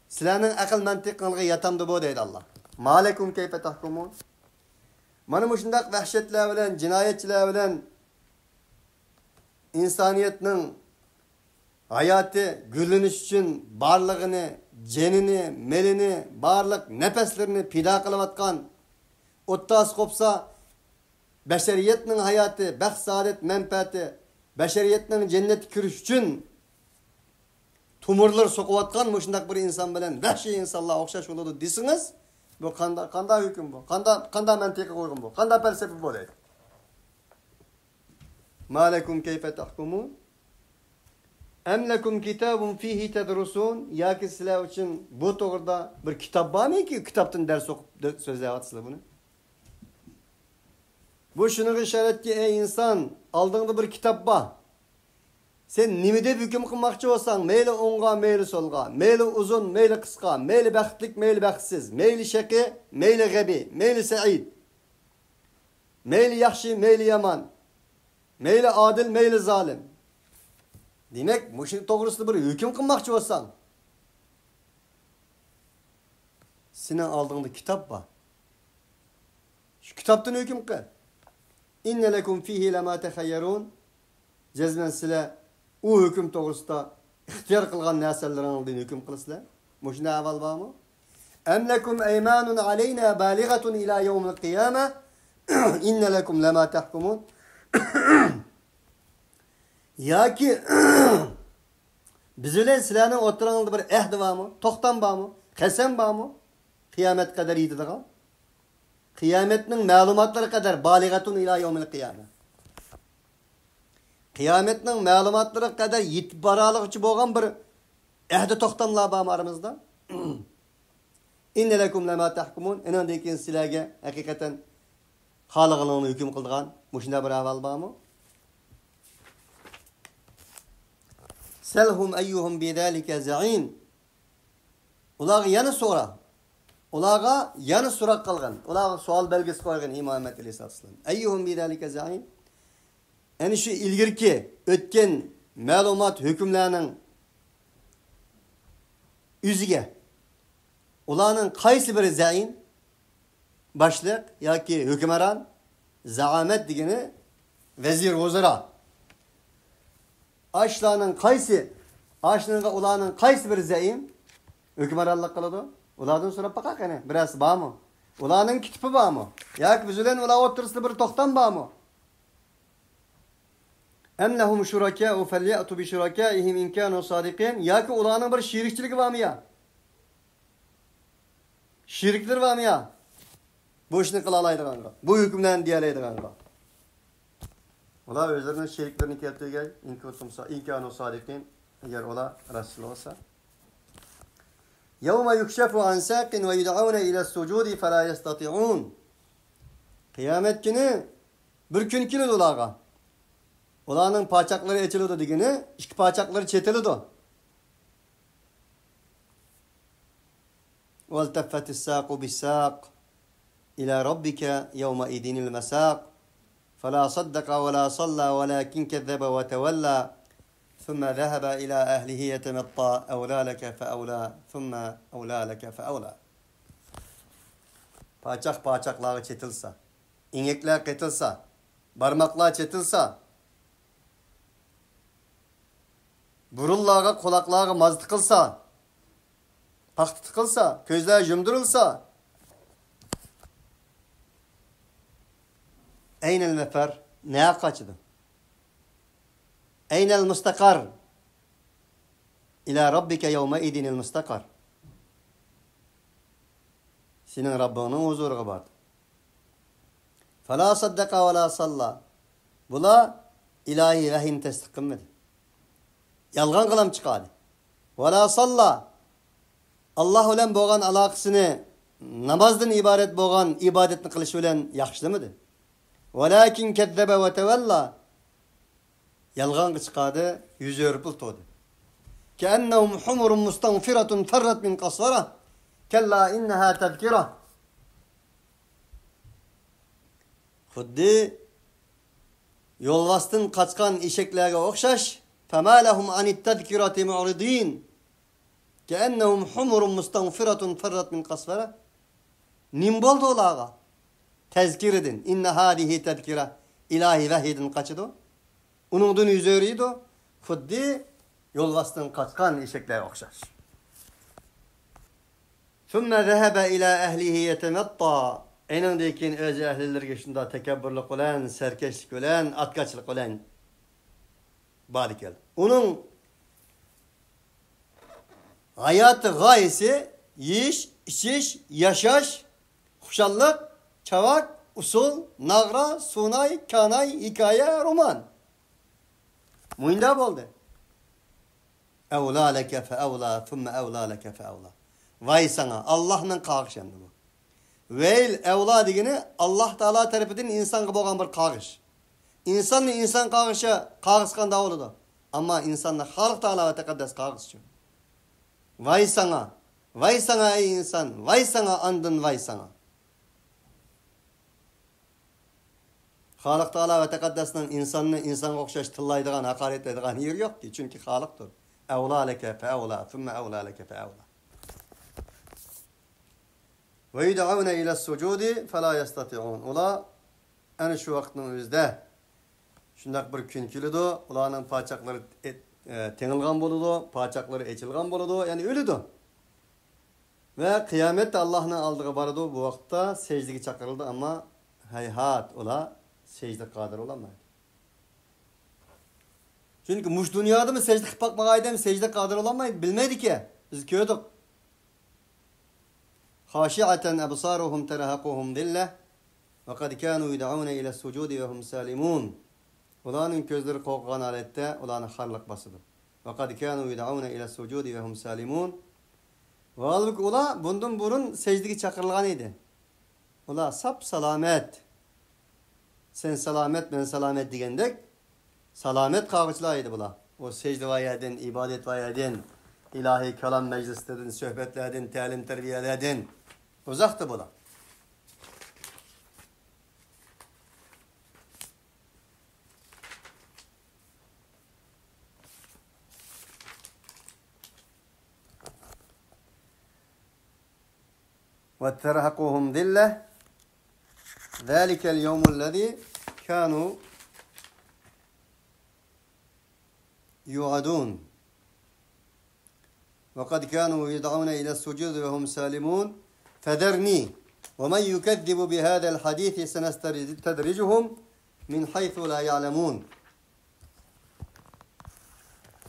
Sizlerinin akıl mantıklığı yatamdı bu deydi Allah. Malekum keyfe tahkumun. Mana bu şundak vahşetler bilen, cinayetçiler bilen insaniyetinin hayatı gülünüş için barlığını, cenini, melini, barlık nefeslerini pida kılıvatkan ottas kopsa beşeriyetinin hayatı, baxt saadet menfaati, beşeriyetinin cennet kiriş için tumurlar sokuvatkan mı şundak bir insan bilen vahşi insanlar okşaş oldu desiniz. Bu kanda hüküm bu. Kanda mantıkı koygun bu. Kanda felsefe bu deydi. Ma lekum keyfe tahkumun? Em lekum kitabun fihi tedrusun? Ya ki sizler için bu doğruda bir kitap var mı ki kitaptan ders okup sözleyatsınız bunu? Bu şunu işaret ki ey insan aldığında bir kitap var. Sen nimede hüküm kılmakçı olsan meyli onga, meyli solga, meyli uzun, meyli kıska, meyli bəxtlik, meyli bəxtsiz, meyli şeki, meyli gabi, meyli sa'id, meyli yaxşı, meyli yaman, meyli adil, meyli zalim. Demek bu şey doğrusu bir hüküm kılmakçı olsan senin aldığında kitap var. Şu kitaptan hüküm kıl. İnne lekum fihi lema tehayyerun. Cezmen sile o hüküm doğrusunda ihtiyar kılgan nesellerin aldığını hüküm kılısılar. Muşna aval var mı? Em lekum eymanun aleyna baligatun ila yevmil kıyame. İnne lekum lema tahkumun. Ya ki bizler silahının oturanında bir ehdi var mı? Toktan var mı? Kesem var mı? Kıyamet kadar iyiydi de kal. Kıyametinin malumatları kadar baligatun ila yevmil kıyame. Kıyametinin malumatları kadar yetip baralıkçı boğan bir ehdi toktanlar var mı aramızda? İnne lekum lema tahkumun. Enandaki silahge hakikaten halıqlığını hüküm kıldığan muşunda bir aval var mı? Selhum eyyuhum bidalike za'in. Ulağı yanı sonra. Ulağa yanı sorak kalgan. Ulağa sual belgesi koygan İmam Ahmet Aleyhisselam. Eyyuhum bidalike za'in. Yani şu ilgirki ötken malumat hükümlerinin üzüge. Ulağının kaysi biri za'in? Başlık ya ki hükümeran zaamet digini vezir vuzura. Aşlanın kaysi ulağının kaysi biri za'in? Hükümeranlık kılıdı. Ulağdan sonra bakak yani biraz bağ mı? Ulağının kitipi bağ mı? Ya ki bizülen ulağı oturuslu bir toktan bağ mı? Em lehum şurakâ'u felyâ'tu bi şurakâ'ihim in kânû sâdikîn. Ya ki ulağının bir şirikçilik var mı ya? Şirikler var mı ya? Bu işini kılalaydı kanka. Bu hükümden diyelaydı kanka. Ola özlerinin şiriklerini keltirge in kânû sâdikîn. Eğer ola Resul olsa. يَوْمَ يُكْشَفُ عَنْ سَاقٍ وَيُدْعَوْنَ إِلَى السُّجُودِ فَلَا يَسْتَطِعُونَ. Kıyamet günü bir gün kilit ulağa. Ulağının parçakları açılıyordu digini, iki parçakları çetiliyordu. وَالْتَفَّتِ السَّاقُ بِالسَّاقِ إِلَى رَبِّكَ يَوْمَ إِذِنِ الْمَسَاقِ فَلَا صَدَّقَ وَلَا صَلَّى وَلَكِنْ كَذَّبَ وَتَوَلَّى ثُمَّ ذَهَبَ إِلَى أَهْلِهِ يَتَمَطَّى أَوْلَى لَكَ فَأَوْلَى ثُمَّ أَوْلَى لَكَ فَأَوْلَى. Parçakları çetilse, inekler ketilse, parmaklar çetilse, burunlarga, kulaklarga maz tıkılsa, paktı tıkılsa, közler jümdürülse, eynel mefer, neye kaçıdı? Eynel mustakar, ila rabbike yevme idinil mustakar. Senin Rabbinin huzuruna vardı. Fela saddaka ve la salla. Bula ilahi vahyin tasdik etmedi. Yalgan kılam çıkardı. Ve la salla. Allah ile boğan alakasını namazdan ibaret boğan ibadetini kılışı ile yakışlamadı. Velakin kezzebe ve tevella. Yalgan çıkardı, yüzü örpül toğdu. كأنهم حمر مستنفرة فرت من قسورة كلا إنها تذكرة. Xuddi yolvastın kaçkan eşeklerge okşaş. فَمَا لَهُمْ عَنِ التَّذْكِرَةِ مُعْرِضِينَ كَأَنَّهُمْ حُمُرٌ مُسْتَنْفِرَةٌ فَرَّتْ مِنْ قَسْفَرَةٍ. Nim boldu olağa. Tezkir edin. İnne hâdihi tezkire. İlahi vehidin kaçıdı. Unudun üzeriydi. Xuddi yolvastın kaçkan eşeklerge okşaş. ثُمَّ ذَهَبَ إِلَى أَهْلِهِ يَتَمَطَّى. Enindeki öz ehlilerge şunda tekebbürlük olan, serkeşlik olan, atkaçlık olan barikel. Onun hayatı gayesi yiyiş, içiş, yaşaş, huşallık, çavak, usul, nagra, sunay, kanay, hikaye, roman. Muindab oldu. Evlâ leke fe evlâ, thumme evlâ leke fe evlâ. Vay sana, Allah'ın kağışandı bu. Veil evla degeni Allah Teala tarafından insanga bolgan bir kağış. İnsanla insan kağışı kağıskan oludu. Ama insanla Halik Teala ve tekaddes kağışçı. Vay sana, vay sana ey insan, vay sana andın vay sana. Halik Teala ve tekaddesden insanını insan okşaş tıllaydıgan, hakaret edigan yer yok ki. Çünkü Halik'tir. Evla leke fe evla, thumme evla leke fe evla. Ve yud'avne ile sucudi fe la yestati'un. Ola en şu vaktin özde şundak bir gün kilidi. Ulanın paçakları tenilgan boludu, paçakları eçilgan boludu. Yani ölüdü. Ve kıyamette Allah'ın aldığı barıdı bu vakitte secdegi çakırıldı ama hayhat ola secde kadir olamaydı. Çünkü muş dünyada mı secde kıp bakmagaydı mı secde kadir olamaydı bilmedi ki. Biz köydük. خاشعة أبصارهم ترهقهم ذلة وقد كانوا يدعون إلى السجود وهم سالمون. Ulanın gözleri korkan halette ulanın harlık basıdı. وقد كانوا يدعون إلى السجود وهم سالمون. Ve halbuki ula bundan burun secdegi çakırılgan idi. Ula sap salamet. Sen salamet ben salamet digendek salamet kavuşlaydı bula. O secde vayedin, ibadet vayedin, ilahi kelam meclislerin, sohbetlerin, talim terbiyelerin uzaktı bula. وَتَرْهَقُهُمْ ذِلَّةً ذَلِكَ الْيَوْمُ الَّذِي كَانُوا يُوعَدُونَ وَقَدْ كَانُوا يَدْعُونَ إِلَى السُّجُودِ وَهُمْ سَالِمُونَ فَذَرْنِي وَمَنْ يُكَذِّبُ بِهَذَا الْحَدِيثِ سَنَسْتَدْرِجُهُمْ مِنْ حَيْثُ لَا يَعْلَمُونَ.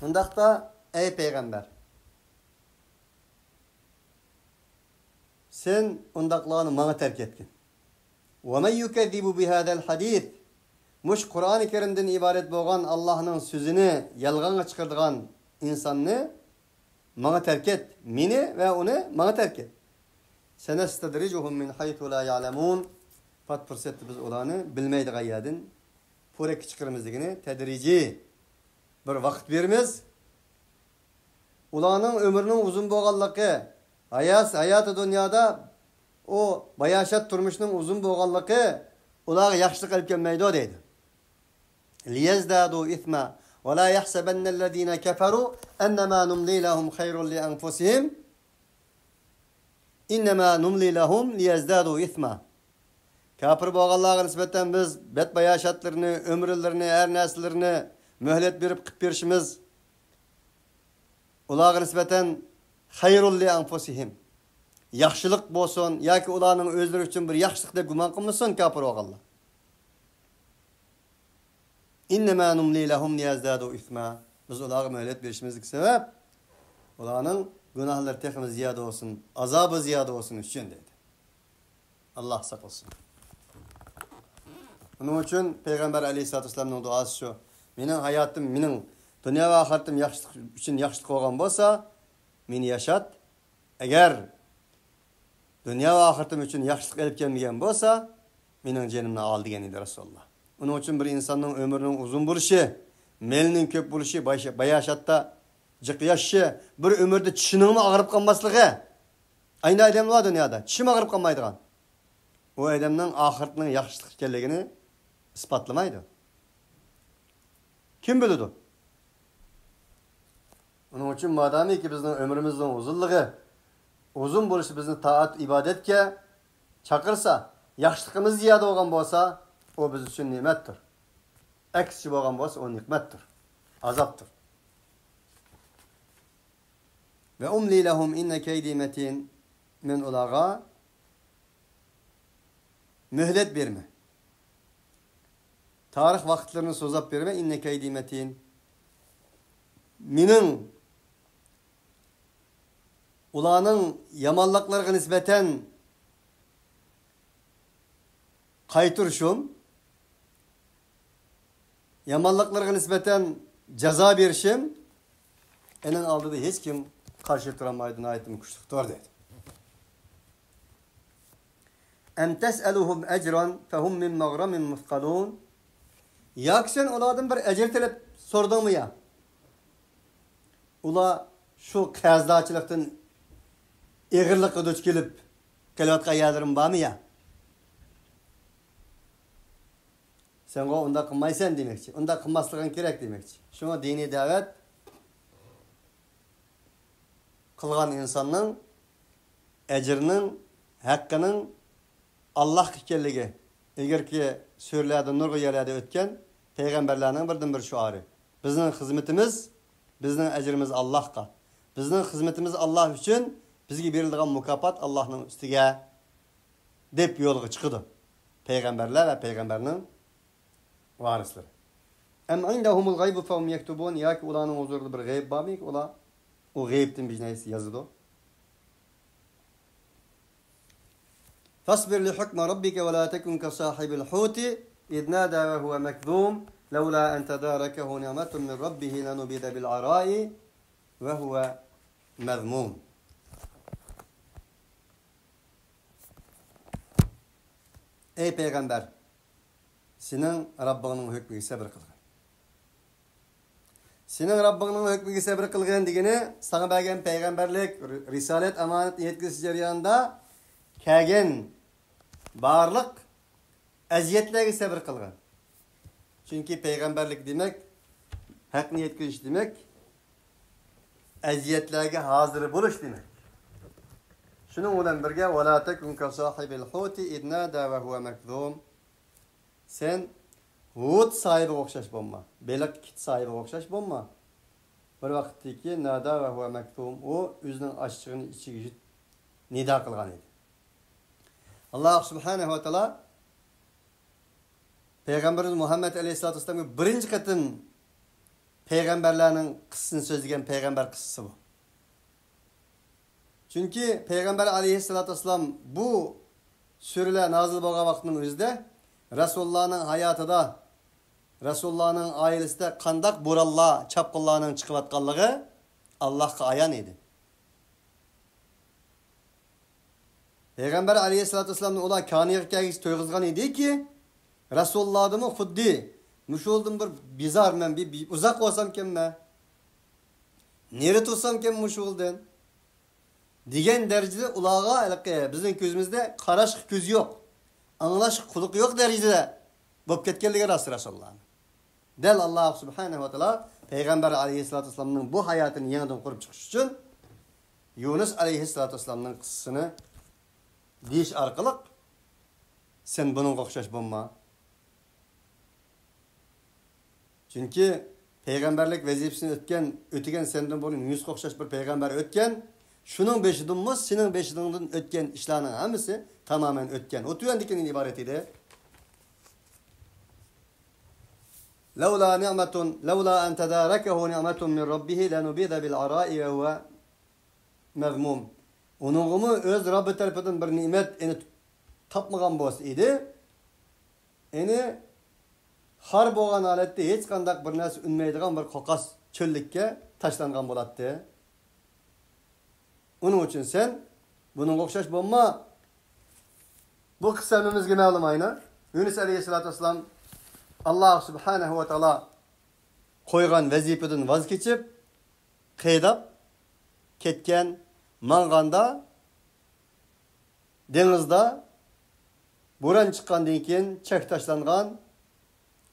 Bundakta ey peygamber sen ondaklarını bana terk etkin. وَمَنْ يُكَذِّبُ بِهَذَا الْحَدِيثِ Muş Kur'an-ı Kerim'den ibaret boğan Allah'ın sözünü yalgana çıkardığan insanını bana terk et. Mini ve onu bana terk et. سَنَسْتَدْرِجُهُمْ مِنْ حَيْثُ لَا يَعْلَمُونَ Pat fırsatı biz olanı bilmeydi gayyadın. Purek çıkırımızdakini tedrici bir vakit verimiz. Ulanın ömrünün uzun boğallığı, hayatı dünyada o bayaşat turmuşunun uzun boğallığı ulağı yaxşılık alıp gelmeydi o deydi. لِيَزْدَادُوا إِثْمًا وَلَا يَحْسَبَنَّ الَّذ۪ينَ كَفَرُوا اَنَّمَا نُمْلِي لَهُمْ خَيْرٌ لِأَنْفُسِهِمْ اِنَّمَا نُمْلِي لَهُمْ لِيَزْدَادُوا إِثْمًا Kafir boğallığa nispeten biz bet bayaşatlarını, ömürlerini, her nesillerini mühlet verip kıp verişimiz ulağı nispeten hayrul li anfusihim. Yaxşılık bolsun, yoki ularning özleri üçün bir yaxşılık deb gumon qilmasin kafir boğallar. İnnemâ numlî lehum liyazdâdû ismâ. Biz ularga mühlet verişimizlik sebep ularning günahları texmi ziyade olsun, azabı ziyade olsun üçün dedi. Allah saklasın. Bunun için Peygamber Aleyhisselatü Vesselam'ın duası şu. Mening hayatım, mening dünya ve ahiretim yaxşılık üçün yaxşılık olgan bolsa, meni yaşat. Eğer dünya ve ahiretim üçün yaxşılık elip gelmegen bolsa, mening jenimni al degan edi Rasulullah. Onun için bir insanın ömrünün uzun buluşu, melinin köp buluşu, bayaşatta Jiq yaşşı bir ömürde çişinin ağrıp kalmaslığı. Aynı adam var dünyada. Çişim ağrıp kalmaydıgan. O adamның ahirətinin yaxşılıq ekanligini isbatlamaydı. Kim biladi? Onun için madami ki bizning ömrümüzün uzunluğu, uzun bo'lişi bizni taat ibadetke çakırsa, yaxşılığımız ziyade olgan bolsa, o biz için nimettir. Eksi olgan bolsa o nikmettir. Azaptır. Ve umli lehum inne keydi metin min ulağa mühlet verme. Tarih vakitlerini sozap verme. İnne keydi metin. Minin ulağının yamanlıklarına nispeten kaytırışım, yamanlıklarına nispeten ceza verişim, enen aldığı da hiç kim karşı duramaydı, ayetim kuşluktur dedi. Em tes'eluhum ecran fehum min mağramin muthqalun. Yak sen olardan bir ecir talep sordun mu ya? Ula şu kazdaçılıktan eğirlikle duç gelip kelatqa yadırım var mı ya? Sen o onda kılmaysan demekçi. Onda kılmaslığın gerek demekçi. Şuna dini davet kılgan insanın ecirinin, hakkının Allah ekanligi. Eğer ki söylerde, nurgu yerlerde ötken peygamberlerinin birden bir şuarı. Bizning hizmetimiz, bizning ecrimiz Allah'ka. Bizning hizmetimiz Allah için bizge berildigan mukafat Allah'ның üstüge dep yolga çıkıdı. Peygamberler ve peygamberinin varisleri. Em indahumul gaybu fehum yektubun. Ya ki ulanın huzurunda bir gayb var mı ki ula o gaybden bir neyse yazıdı. فاصبر لحكم ربك ولا تكن كصاحب الحوت إذ نادى وهو مكذوم لولا أن تداركه نعمة من ربه لنبذ بالعراء وهو مذموم. Ey peygamber, senin Rabbinin hükmüne sabır kılgın. Senin Rabbinin hükmüne sabır kılgın degeni sana bergen peygamberlik, risalet, amanet yetkisi jarayonida kelgen barlık eziyetlerge sabır kılgın. Çünkü peygamberlik demek, hak niyetkiş demek, eziyetlerge hazır buluş demek. Şunun bilen birge وَلَا تَكُنْ كَصَاحِبِ الْحُوتِ اِذْ نَادَى وَهُوَ مَكْذُومٌ. Sen Hud sahibi okşaş bulma. Belak kit sahibi okşaş bulma. Bir vakitteki nada ve huve mektum. O özünün açlığını içi nida kılgan idi. Allah subhanehu ve teala Peygamberimiz Muhammed Aleyhisselatü Vesselam'ın birinci katın peygamberlerinin kıssını sözleyen peygamber kıssısı bu. Çünkü Peygamber Aleyhisselatü Vesselam bu sürüler nazil bolgan vaktinin özünde Resulullah'ın hayatıda, Resulullah'ın ailesinde kandak burallah, çapkınlarının çıkıp atkanlığı Allah'a ayan idi. Peygamber Aleyhisselatü Vesselam'ın ola kaniye kelgisi toyguzgan idi ki Resulullah'ın xuddi muşoldum bir bizar men bir uzak olsam kemme. Nere tursam kem muşoldan. Digen derecede ulağa bizim gözümüzde karaş göz yok. Anlaş kuluk yok derecede. Bop ketkenligi rast Resulullah'ın. Del Allah subhanahu ve teala Peygamber Aleyhisselatü Vesselam'ın bu hayatını yeniden kurup çıkış için Yunus Aleyhisselatü Vesselam'ın kıssını deyiş arkalık sen bunun okşaş bulma. Çünkü peygamberlik vazifesini ötken senden bunun 100 okşaş bir peygamber ötken şunun beşidinmiz, senin beşidinin ötken işlerinin hamısı tamamen ötken. O tüyendikinin ibaret idi. لولا أن تداركه نعمة من ربه لنبذ بالعراء وهو مذموم. Onungumu öz Rabbi tarafından bir nimet eni tapmagan bolsa idi. Eni har bolgan halatda hiç kandak bir narsa ünmeydigan bir qoqas çöllikke taşlangan bolatdı. Onun için sen bunun okşaş bolma. Bu kıssamimizge ma'lum ayna. Yunus Aleyhisselatü Vesselam Allah subhanahu ve teala koygan vazifeden vaz keçip qeydab ketgan manganda dengizda bo'ron chiqqandan keyin chek tashlangan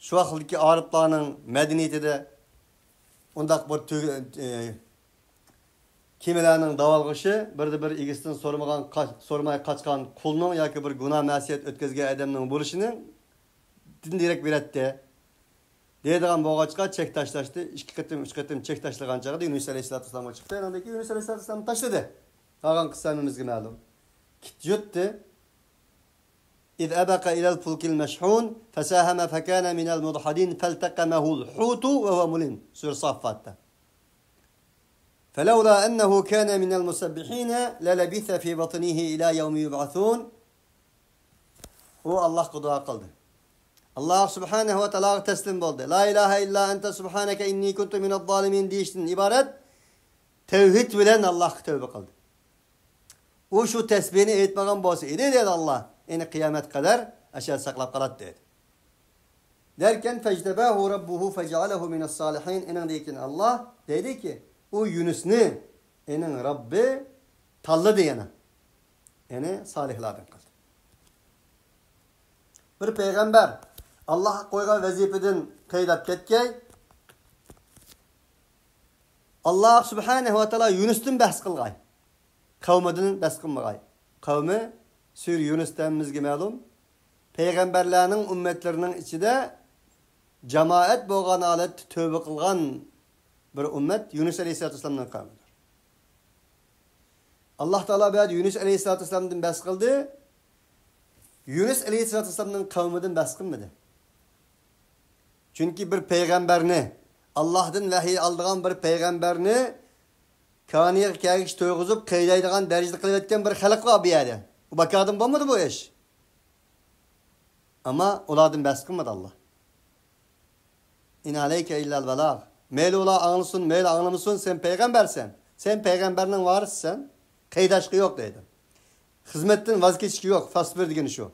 shu vaqtdagi ariflarning madaniyatida undaq bir kemilarning davolg'ishi bir egisidan so'ramay qochgan qulning yoki bir gunoh ma'siyat o'tkazgan odamning bo'lishini dindirak beradi deydigan bo'g'ochqa chek tashlashdi. 2-3 qatim chek tashlagan chog'da Yunus alayhissalatu vassalomga chiqdi. Yanındaki Yunus alayhissalatu vassalam tashladı. Qolgan qissamimizga ma'lum. Jutdi. إذ أبق إلى الفلك المشحون فساهم فكان من المدحضين فالتقمه الحوت وهو مليم. سورة صافات. فلولا أنه كان من المسبحين للبث في بطنه إلى يوم يبعثون. هو الله قضاء قلده. Allah subhanahu ve teala teslim oldu. La ilahe illa ente subhaneke inni kuntu minel zalimin deyiştin ibaret. Tevhid bilen Allah tövbe kıldı. O şu tesbihini eğitmeden bolsa idi dedi Allah. Yani kıyamet kadar aşağı saklap kalat dedi. Derken fecdebahu rabbuhu fecealehu mines salihin. İnan deyken Allah dedi ki o Yunus'nu inin Rabbi talladı yana. Yani salihlerden kıldı. Bir peygamber Allah koygan vazifeden qeydab ketgay. Allah subhanahu wa ta'ala Yunus'tan bahs qilgay. Qavmidan bahs qilmagay. Qavmi Sur Yunus'tan bizga ma'lum. Peygamberlarning ummatlarining ichida jamoat bo'lgan holat tövbe qilgan bir ummat Yunus alayhissalatu vassalamning qavmidir. Allah Taala bu Yunus alayhissalatu vassalamdan bahs qildi. Yunus alayhissalatu vassalamning qavmidan bahs qilmadi. Çünkü bir peygamberni, Allah'tan vahiy aldığan bir peygamberni kaniye kâgiş to'yg'izib qeydaydigan darajada qilayotgan bir xalq var bu yerda. Bu bakadan bo'lmadi bu ish. Ama ulardan bahs qilmadi Allah. İn aleyke illal balagh. Meyli ular anlasın, meyli anlamasın, sen peygambersen. Sen peygamberning varisisan, qeydashqi yo'q deydi. Xizmatdan vaz kechishki yo'q, fasbir degani shu.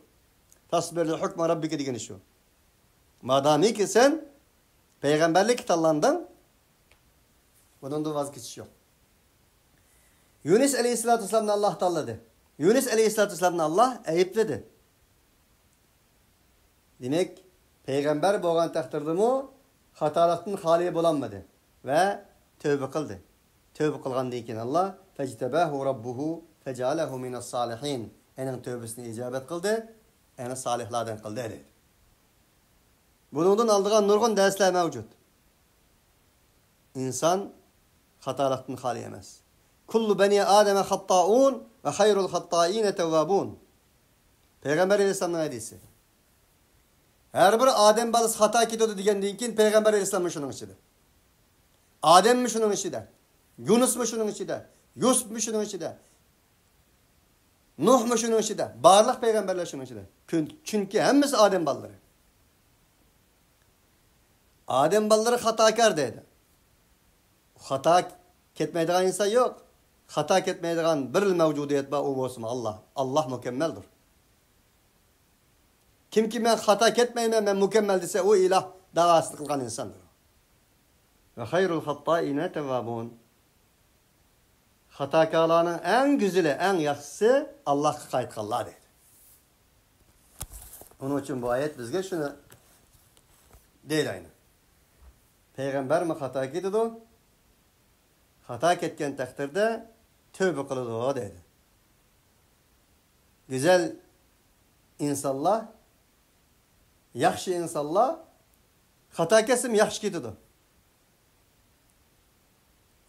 Fasbir li hukmi rabbika degani shu. Madami ki sen peygamberlik tanlandın, bundan da vazgeçiş yok. Yunus aleyhissalatü vesselam'dan Allah tanladı. Yunus aleyhissalatü vesselam'dan Allah ayıpladı. Demek peygamber bo'lgan taqdirda mu xatolikdan xoli bo'lanmadi ve tövbe qildi. Tövbe qilgandan keyin Allah fajtabahu rabbuhu faj'alahu minas salihin. Ening tövbesini icabet qildi, eni salihlardan qildi dedi. Bundan aldığın nurgun dersler mevcut. İnsan hatalıktan hali yemez. Kullu beni Adem'e hatta'un ve hayrul hatta'ine tevvabun. Peygamber Aleyhisselam'ın hadisi. Her bir Adem balası hata kitiyordu diyen ki Peygamber Aleyhisselam'ın şunun içinde. Adem mi şunun içinde? Yunus mu şunun içinde? Yusuf mu şunun içinde? Nuh mu şunun içinde? Barlıq peygamberler şunun içinde. Çünkü hemimiz Adem balları. Adem balları hatakar dedi. Hata ketmeydiğin insan yok. Hata ketmeydiğin bir mevcudiyet var, o olsun Allah. Allah mükemmeldir. Kim ki ben hata ketmeyeyim, ben mükemmel dese o ilah davası kılgan insandır. Ve hayrul hattâine tevvâbûn. Hatakarlarının en güzeli, en yaxşısı Allah'a qaytqanlar dedi. Onun için bu ayet bizge şunu değil aynı. Peygamber mi hata ketidi? Hata ketken takdirde tövbe kılıdı o dedi. Güzel insanlar, yaxşı insanlar hata kesim yaxşı ketidi.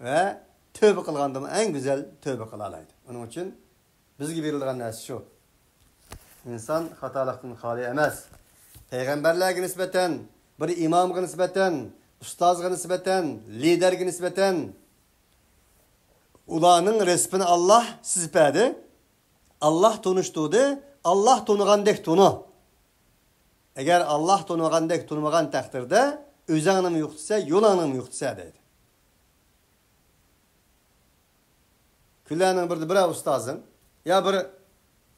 Ve tövbe kılgandım en güzel tövbe kılalaydı. Onun için bizge verildiğin narsa şu. İnsan hatalıktan hali emez. Peygamberlerge nispeten, bir imamga nispeten, ustazga nispeten, liderge nispeten ularning resmini Allah sizpedi. Allah tunuşturdu. Allah tunugandek tunu. Eğer Allah tunugandek tunumagan takdirde özüňni ýuktsa, ýolaňy ýuktsa dedi. Külläniň bir ustazın, ya bir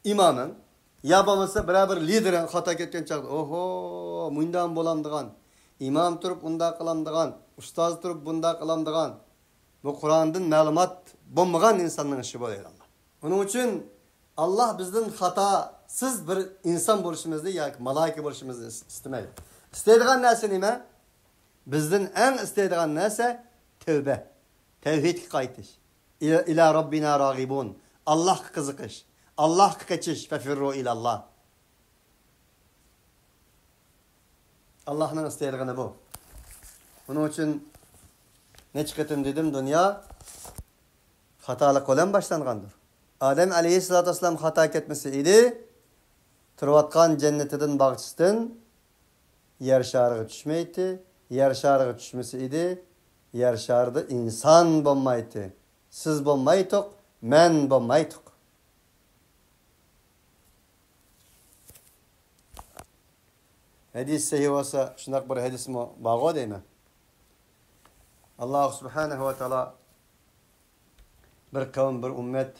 imamın, ya bolmasa bir liderin hata ketken çağda, oho, mundan bolamdygan, imam turup bunda kılamdygan, ustaz turup bunda kılamdygan, Bu Kur'an'dan malumat bulmagan insanın işi bu deydi Allah. Onun için Allah bizden hatasız bir insan buluşumuzu ya malaika buluşumuzu istemeydi. İstediğin neyse nime? Bizden en istediğin neyse tövbe. Tevhid kaytış. İla Rabbina ragibun. Allah kızıkış. Allah kaçış. Fefirru ilallah. Allah'ın istediğini bu. Bunun için ne çıkıtım dedim dünya hatalık olan başlangandır. Adem aleyhissalatü vesselam hata ketmesi idi. Turvatkan cennetinden bağçısından yer şarığı düşmeydi. Yer şarığı düşmesi idi. Yer şarıda insan bulmaydı. Siz bulmaydık, men bulmaydık. Hadis sahih olsa şunak bir hadis mi bağı değil mi? Allah subhanahu ve teala bir kavim, bir ümmet,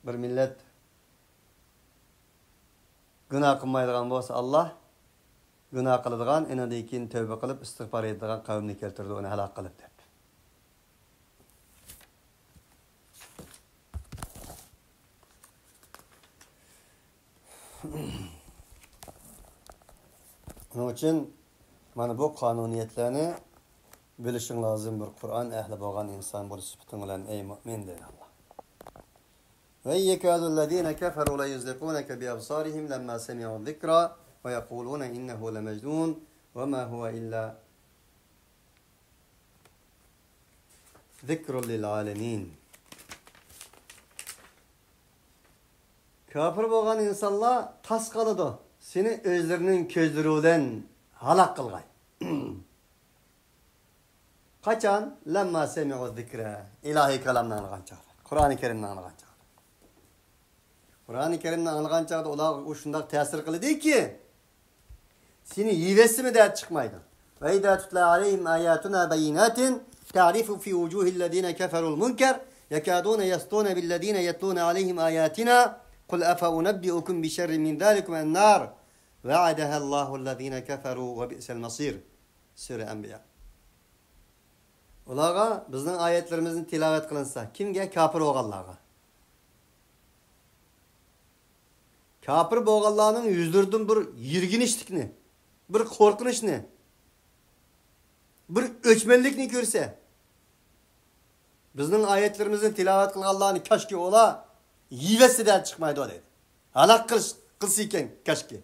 bir millet günah kılmaydigan bolsa Allah günah kıladigan, eneden keyin tövbe kılıp istig'for etadigan kavimni keltirdi, onu halak kılıp deb. Onun için mana bu kanuniyetlerini bilişin lazım bir Kur'an ehli bolgan insan bolup sifating bilen ey mümin deydi Allah. Ve yekadellezine keferu la yuzliqunaka bi absarihim lamma sami'u zikra ve yekuluna innehu lemecnun ve ma huve illa zikrun lil alemin. Kafir bolgan insanlar tas kalıdı. Seni özlerinin közlerinden halak kılgay. Kaçan? Lemma semi'u zikra. İlahi kelamdan algan çağda. Kur'an-ı Kerim'den algan çağda. Kur'an-ı Kerim'den algan çağda olar uşundak tesir kılıdı ki seni yivesi mi de çıkmaydı. Ve idâ tutla aleyhim âyâtuna beyinatin ta'rifu fi vucuhillezîne keferul münker yekâdûne yastûne billezîne yetlûne aleyhim âyâtina قل أفأنبئكم بشر من ذلكم النار وعدها الله الذين كفروا وبئس المصير. Sure Enbiya. Ularga bizning ayetlerimizin tilavet kılınsa kimge kafir bolganlarga. Kafir bolganlarning yüzdürdüm bir yirginişlikni, bir korkunuşni, bir öçmenlikni görse bizning ayetlerimizin tilavet kılganlarni kaşki ola yivesinden çıkmaydı o dedi. Halak kılsıyken kaşki.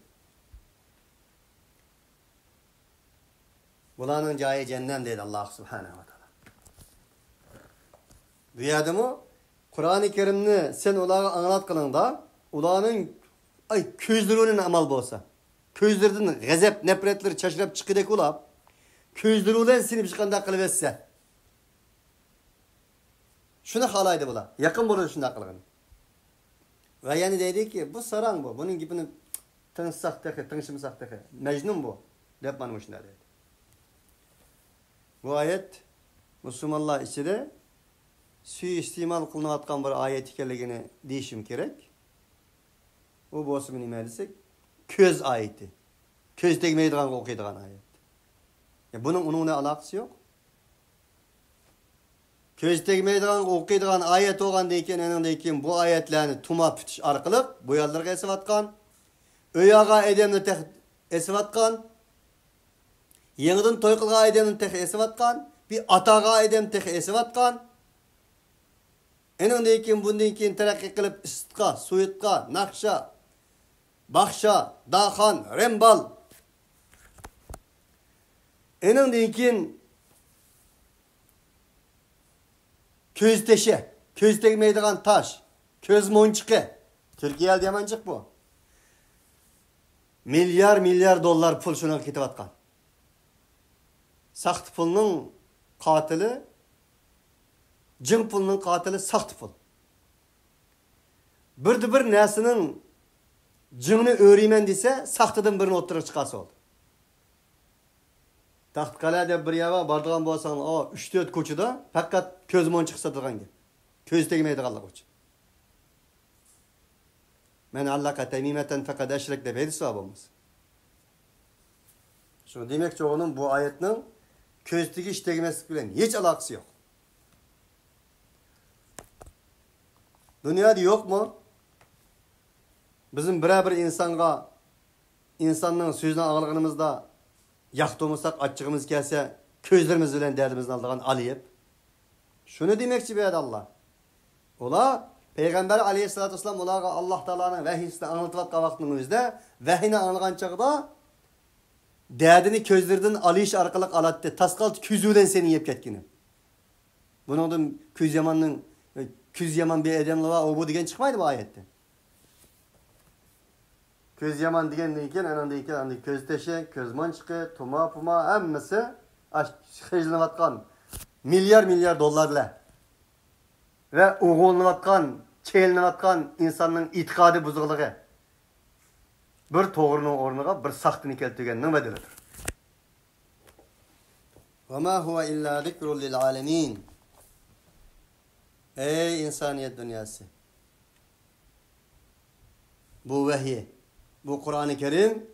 Bulanın cahı cennem dedi Allah subhanahu wa ta'ala. Duyadı mı? Kur'an-ı Kerim'ni sen olara anlat kılında ulanın közlerinin amal bolsa. Közlerden gazap, nefretleri çaşırıp çıkıdek olap közlerinden sinip çıkanda kılıvetse. Şunu halaydı bula. Yakın bulun şunu kılgın. Ve yani dedi ki bu saran bu. Bunun gibini tınışsak teki, tınışımsak teki. Mecnun bu. Dep bana hoşuna dedi. Bu ayet Müslümanlar içinde suistimal kılınatkan bir ayet ikenligini deyişim gerek. O bolsun nima desek köz ayeti. Köz tegmeydigan okuydigan ayet. Ya bunun onunla alakası yok. Köz tegmeydigan okuydigan ayet olgandan keyin enindeki bu ayetlerini tuma pütüş arkalı bu yollarga esip atkan. Öyaga edemni tek esip atkan. Yengidin toy kılga edemni tek esip atkan. Bir ataga edem tek esip atkan. Enindeki bundan keyin terakki kılıp istka, suyutka, nakşa, bakşa, dahan, rembal. Enindeki köz teşe, köz tegmeydigan taş, köz monçuqı. Türkiye'de yamancık bu. Milyar dollar pul şuna ketip atkan. Saht pulunun katili, cin pulunun katili saht pul. Bir nesinin cinini öğreymen dese, sahtıdan birini oturup çıkası oldu. Taxtqal'a bir yava bardıgan bolsaң, o 3-4 koçuda fakat köz monçuq satılgan gel. Köz tegmeydiganlar koçu. Men allaka temimeten fakat eşrek dep edisi babamız. Şunu demek ki onun bu ayetinin köz tegiş tegmeslik bilen hiç alakası yok. Dünyada yok mu? Bizim birer bir insanga, insanın sözünü ağırlığımızda yaktığımızda açığımız gelse, közlerimiz bilen derdimizden aldığın Aliyep. Şunu demekçi bir Allah. Ola, Peygamber aleyhissalatü vesselam olaga Allah Teala'nın vahiyisini anlatıp vaktinin özde, vahiyini anlagan çağda derdini közlerden alıyış arkalık alattı. Taskalt küzüden seni yep ketkini. Bunun küz yaman bir edemli var, o bu degen çıkmaydı bu ayette. Köz yaman degen deyken, anandı köz teşe, köz mançıkı, tuma puma, hemmesi heclevatkan milyar dolarla ve uğulunatkan, çeylinatkan insanın itikadı buzuluğu bir toğrunun ornuğa bir sahtını keltügen ne bedelidir? وَمَا هُوَ اِلَّا ذِكْرٌ لِلْعَالَمِينَ Ey insaniyet dünyası! Bu vahiy, bu Kur'an-ı Kerim,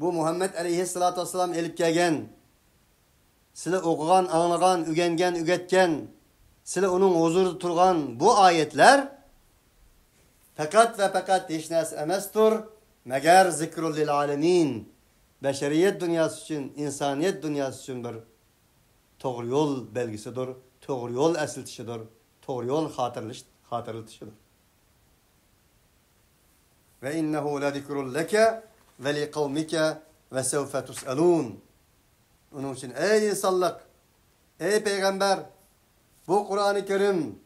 bu Muhammed aleyhissalatu vesselam elip gelgen, sizle okugan, anlagan, ügengen, ügetken, sizle onun huzurunda turgan bu ayetler fakat ve fakat hiç nesi emestur, meğer zikrul lil alemin, beşeriyet dünyası için, insaniyet dünyası için bir doğru yol belgisidir, doğru yol esiltişidir, doğru yol hatırlatışıdır. Ve innehu la zikrul leke ve li kavmike ve sevfe tus'alun. Onun için ey insanlık, ey peygamber, bu Kur'an-ı Kerim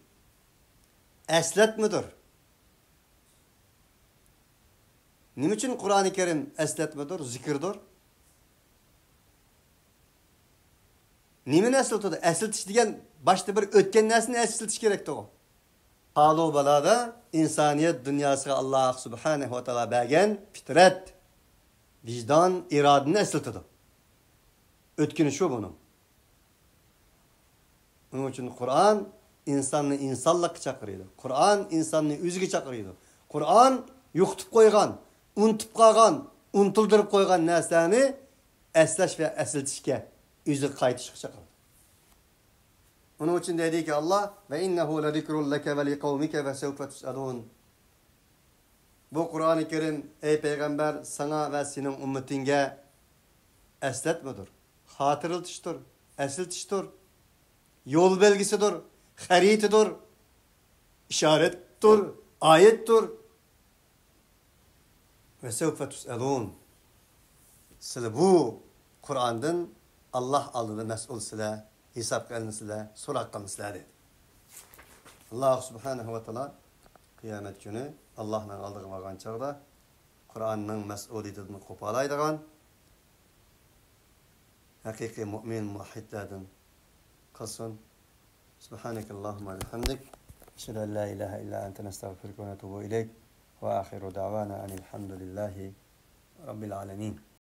eslet midir? Nim için Kur'an-ı Kerim eslet midir, zikirdir? Nimin esiltidir? Esiltiş degen başta bir ötken nesini esiltiş gerekti o. Halu balada insaniyet dünyasına Allah subhanehu ve teala bergen fitret, vicdan, iradını esiltidir. Ötkeni şu bunun. Onun için Kur'an insanını insanlık çakırıydı. Kur'an insanını üzgü çakırıydı. Kur'an yuqtup koygan, unutup kalgan, unutuldurup koygan neslerini esleş ve esiltişke, üzü kaytışık çakırdı. Onun için dedi ki Allah ve innehu la zikrun leke ve li kavmike ve sevfe tus'alun. Bu Kur'an-ı Kerim ey peygamber sana ve senin ümmetine esletmedir. Hatırlatıştır, esiltiştir. Yol belgisidir, haritidir, işarettir, ayettir. Ve sevfe tus'alun. Size bu Kur'an'dan Allah aldığı mesul size, hesap kılınısıyla, sorak kılınısıyla dedi. Allah subhanahu ve teala kıyamet günü Allah'la aldığı vargan çağda Kur'an'ın mesuliyetini kopalaydıgan hakiki mümin muahhidlerden kılsın. Subhanakallahumma bihamdik. Eşhedü en la ilahe illa ente nestağfiruke ve netubu ileyk. Ve ahiru davana enilhamdülillahi rabbil alemin.